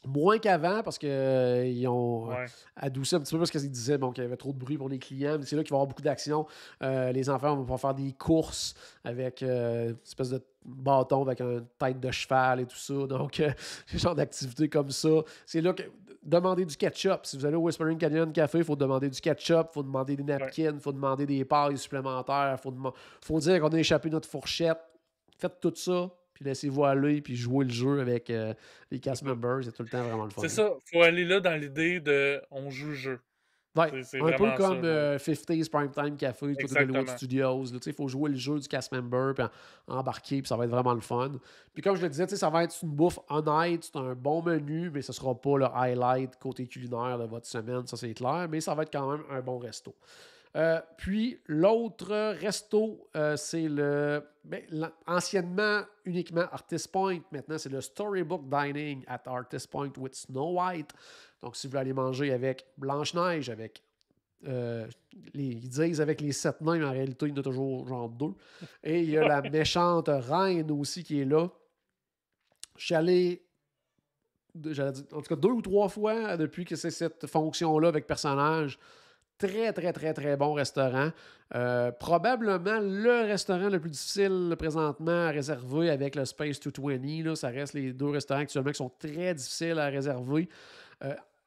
Moins qu'avant, parce qu'ils ont adouci un petit peu parce qu'ils disaient qu'il y avait trop de bruit pour les clients. Mais c'est là qu'il va y avoir beaucoup d'action. Les enfants vont pouvoir faire des courses avec une espèce de bâton avec une tête de cheval et tout ça. Donc, ce genre d'activités comme ça. C'est là que demander du ketchup. Si vous allez au Whispering Canyon Café, il faut demander du ketchup, il faut demander des napkins, il faut demander des pailles supplémentaires, il faut dire qu'on a échappé notre fourchette. Faites tout ça. Puis laissez-vous aller, puis jouer le jeu avec les cast members. C'est tout le temps vraiment le fun. C'est ça. Il faut aller là dans l'idée de on joue le jeu. Ouais, c'est un peu comme 50s Primetime Café, tout Hollywood Studios. Il faut jouer le jeu du cast member, puis embarquer, puis ça va être vraiment le fun. Puis comme je le disais, ça va être une bouffe honnête, c'est un bon menu, mais ce ne sera pas le highlight côté culinaire de votre semaine, ça c'est clair, mais ça va être quand même un bon resto. Puis l'autre resto, c'est anciennement uniquement Artist Point. Maintenant, c'est le Storybook Dining at Artist Point with Snow White. Donc, si vous voulez aller manger avec Blanche-Neige, avec... ils disent avec les 7 nains, mais en réalité, il y en a toujours genre 2. Et il y a la méchante reine aussi qui est là. Je suis allé... en tout cas 2 ou 3 fois depuis que c'est cette fonction-là avec personnage. très, très, très, très bon restaurant. Probablement le restaurant le plus difficile présentement à réserver avec le Space 220. Là, ça reste les 2 restaurants actuellement qui sont très difficiles à réserver.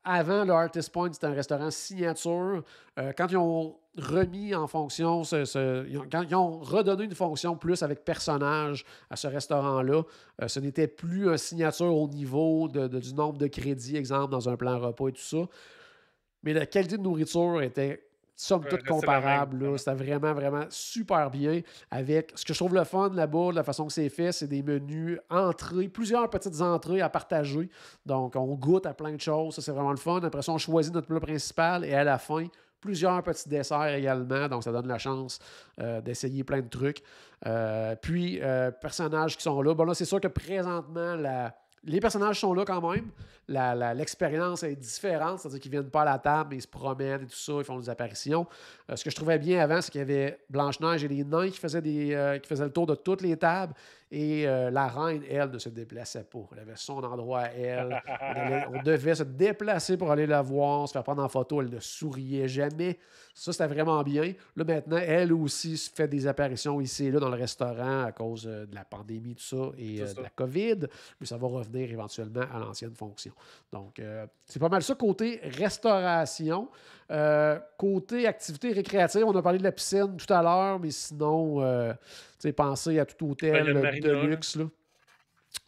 Avant, le Artist Point, c'était un restaurant signature. Quand ils ont remis en fonction, quand ils ont redonné une fonction plus avec personnage à ce restaurant-là, ce n'était plus un signature au niveau du nombre de crédits, exemple, dans un plan repas et tout ça. Mais la qualité de nourriture était somme toute comparable. Là. C'était vraiment, vraiment super bien. Avec ce que je trouve le fun là-bas, de la façon que c'est fait, c'est des menus entrées, plusieurs petites entrées à partager. Donc, on goûte à plein de choses. Ça, c'est vraiment le fun. Après ça, on choisit notre plat principal et à la fin, plusieurs petits desserts également. Donc, ça donne la chance d'essayer plein de trucs. Puis, personnages qui sont là. Bon, là, c'est sûr que présentement, les personnages sont là quand même. L'expérience est différente, c'est-à-dire qu'ils ne viennent pas à la table, mais ils se promènent et tout ça, ils font des apparitions. Ce que je trouvais bien avant, c'est qu'il y avait Blanche-Neige et les nains qui faisaient le tour de toutes les tables. Et la reine, elle, ne se déplaçait pas. Elle avait son endroit à elle. On devait se déplacer pour aller la voir, se faire prendre en photo. Elle ne souriait jamais. Ça, c'était vraiment bien. Là, maintenant, elle aussi se fait des apparitions ici et là dans le restaurant à cause de la pandémie, tout ça, et de la COVID. Mais ça va revenir éventuellement à l'ancienne fonction. Donc, c'est pas mal ça côté restauration. Côté activité récréative, on a parlé de la piscine tout à l'heure, mais sinon, pensez à tout hôtel de luxe. Là.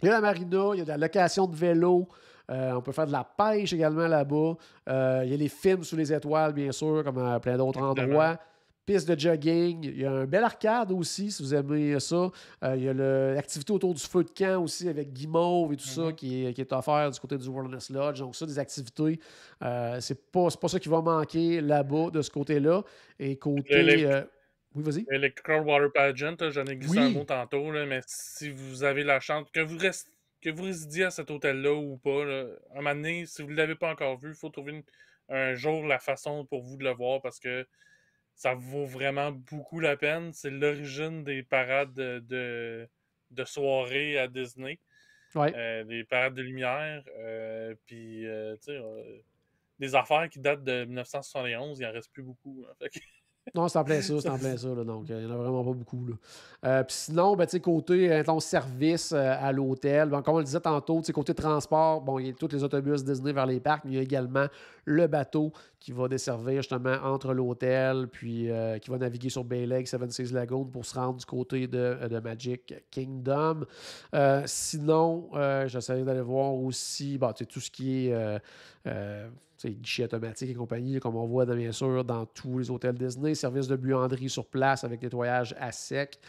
Il y a la marina, il y a de la location de vélo. On peut faire de la pêche également là-bas. Il y a les films sous les étoiles, bien sûr, comme à plein d'autres endroits. Piste de jogging. Il y a un bel arcade aussi, si vous aimez ça. Il y a l'activité autour du feu de camp aussi avec Guimauve et tout ça qui est offert du côté du Wilderness Lodge. Donc ça, des activités. C'est pas ça qui va manquer là-bas, de ce côté-là. Et côté... oui, vas-y. Electrical Water Pageant, j'en ai glissé un mot tantôt, là, mais si vous avez la chance, que vous résidiez à cet hôtel-là ou pas, là, à un moment donné, si vous ne l'avez pas encore vu, il faut trouver un jour la façon pour vous de le voir parce que ça vaut vraiment beaucoup la peine. C'est l'origine des parades de soirée à Disney. Ouais. Des parades de lumière. Puis, tu sais, des affaires qui datent de 1971, il n'en reste plus beaucoup. Hein, fait que... Non, c'est en plein ça, là, donc il n'y en a vraiment pas beaucoup. Puis sinon, côté service à l'hôtel, comme on le disait tantôt, côté transport, bon, il y a tous les autobus Disney vers les parcs, mais il y a également le bateau qui va desservir justement entre l'hôtel, puis qui va naviguer sur Bay Lake, Seven Seas Lagoon pour se rendre du côté de Magic Kingdom. Sinon, j'essaie d'aller voir aussi tout ce qui est guichet automatique et compagnie, comme on voit bien sûr dans tous les hôtels Disney, service de buanderie sur place avec nettoyage à sec.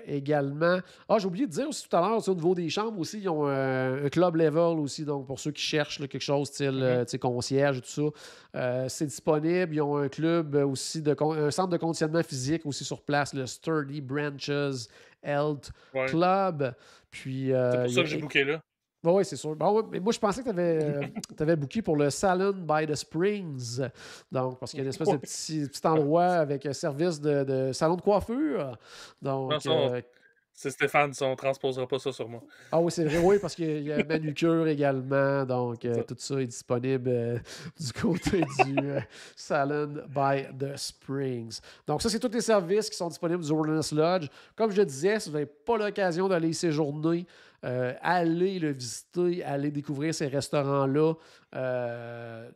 Également, j'ai oublié de dire aussi tout à l'heure, au niveau des chambres aussi, ils ont un club level aussi, donc pour ceux qui cherchent là, quelque chose style concierge et tout ça, c'est disponible. Ils ont un club aussi, un centre de conditionnement physique aussi sur place, le Sturdy Branches Health Club. Puis, c'est pour ça que j'ai booké là. Oui, c'est sûr. Bon, mais moi, je pensais que tu avais booké pour le Salon by the Springs. Donc, parce qu'il y a une espèce de petit endroit avec un service de salon de coiffure. Donc, c'est Stéphane, on ne transposera pas ça sur moi. Ah oui, c'est vrai, oui, parce qu'il y a manucure également. Donc, tout ça est disponible du côté du Salon by the Springs. Donc, ça, c'est tous les services qui sont disponibles du Wilderness Lodge. Comme je le disais, si vous n'avez pas l'occasion d'aller y séjourner, allez le visiter, allez découvrir ces restaurants-là.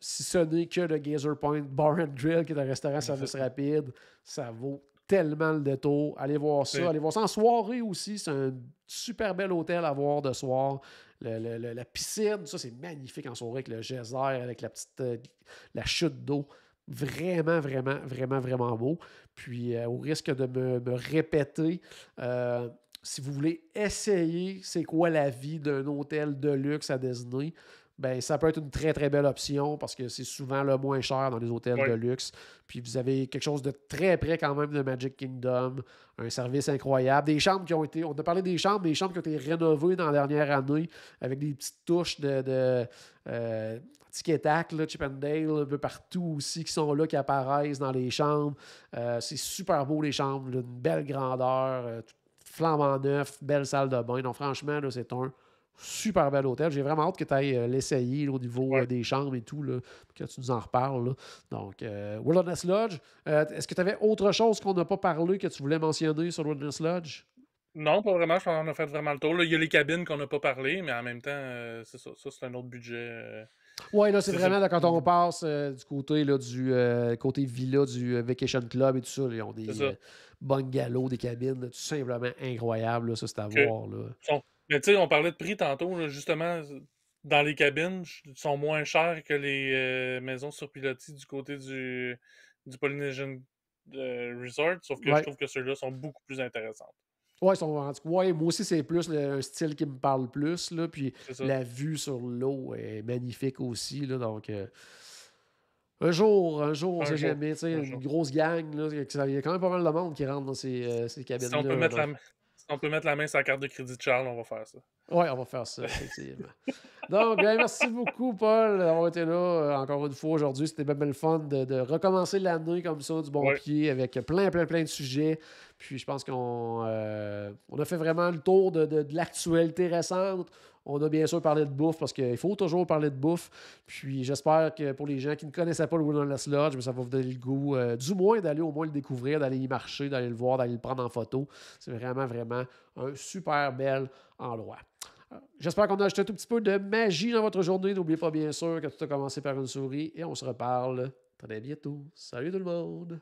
Si ce n'est que le Gazer Point Bar and Grill, qui est un restaurant service rapide, ça vaut tellement le détour. Allez voir ça. Allez voir ça en soirée aussi. C'est un super bel hôtel à voir de soir. La piscine, ça, c'est magnifique en soirée avec le geyser, avec la chute d'eau. Vraiment, vraiment, vraiment, vraiment beau. Puis, au risque de me répéter, si vous voulez essayer c'est quoi la vie d'un hôtel de luxe à Disney, ben ça peut être une très, très belle option parce que c'est souvent le moins cher dans les hôtels de luxe. Puis vous avez quelque chose de très près quand même de Magic Kingdom, un service incroyable. Des chambres qui ont été... On a parlé des chambres qui ont été rénovées dans la dernière année avec des petites touches de Tic et Tac, Chip and Dale, un peu partout aussi, qui sont là, qui apparaissent dans les chambres. C'est super beau, les chambres, là, une belle grandeur, flambant neuf, belle salle de bain. Donc franchement, là, c'est un Super bel hôtel. J'ai vraiment hâte que tu ailles l'essayer là, au niveau Ouais. des chambres et tout, là, que tu nous en reparles. Là. Donc, Wilderness Lodge. Est-ce que tu avais autre chose qu'on n'a pas parlé que tu voulais mentionner sur Wilderness Lodge? Non, pas vraiment, je pense qu'on a fait vraiment le tour. Là, il y a les cabines qu'on n'a pas parlé, mais en même temps, c'est ça. Ça, c'est un autre budget. Oui, là, c'est C'est ça. vraiment là, quand on passe du côté là, du côté villa du Vacation Club et tout ça. Là, ils ont C'est des ça. bungalows, des cabines là, tout simplement incroyables. Là, ça, c'est à Que voir. Là. Mais tu sais, on parlait de prix tantôt, là, justement, dans les cabines, ils sont moins chers que les maisons sur pilotis du côté du Polynesian Resort, sauf que je Ouais. trouve que ceux-là sont beaucoup plus intéressants. Ouais, ouais, moi aussi, c'est plus un style qui me parle plus. Là, puis C'est ça. la vue sur l'eau est magnifique aussi. Là, donc, un jour, on Un sait jour. jamais. Tu sais, Un une jour. grosse gang. Là, il y a quand même pas mal de monde qui rentre dans ces Si on peut cabines-là. mettre Donc, si on peut mettre la main sur la carte de crédit de Charles, on va faire ça. ouais, on va faire ça, effectivement. Donc, ben, merci beaucoup, Paul, d'avoir été là encore une fois aujourd'hui. C'était bien le fun de recommencer l'année comme ça, du bon Ouais. pied, avec plein de sujets. Puis je pense on a fait vraiment le tour de l'actualité récente. On a bien sûr parlé de bouffe parce qu'il faut toujours parler de bouffe. Puis j'espère que pour les gens qui ne connaissaient pas le Wilderness Lodge, ça va vous donner le goût, du moins d'aller au moins le découvrir, d'aller y marcher, d'aller le voir, d'aller le prendre en photo. C'est vraiment, vraiment un super bel endroit. J'espère qu'on a ajouté un tout petit peu de magie dans votre journée. N'oubliez pas bien sûr que tout a commencé par une souris et on se reparle très bientôt. Salut tout le monde!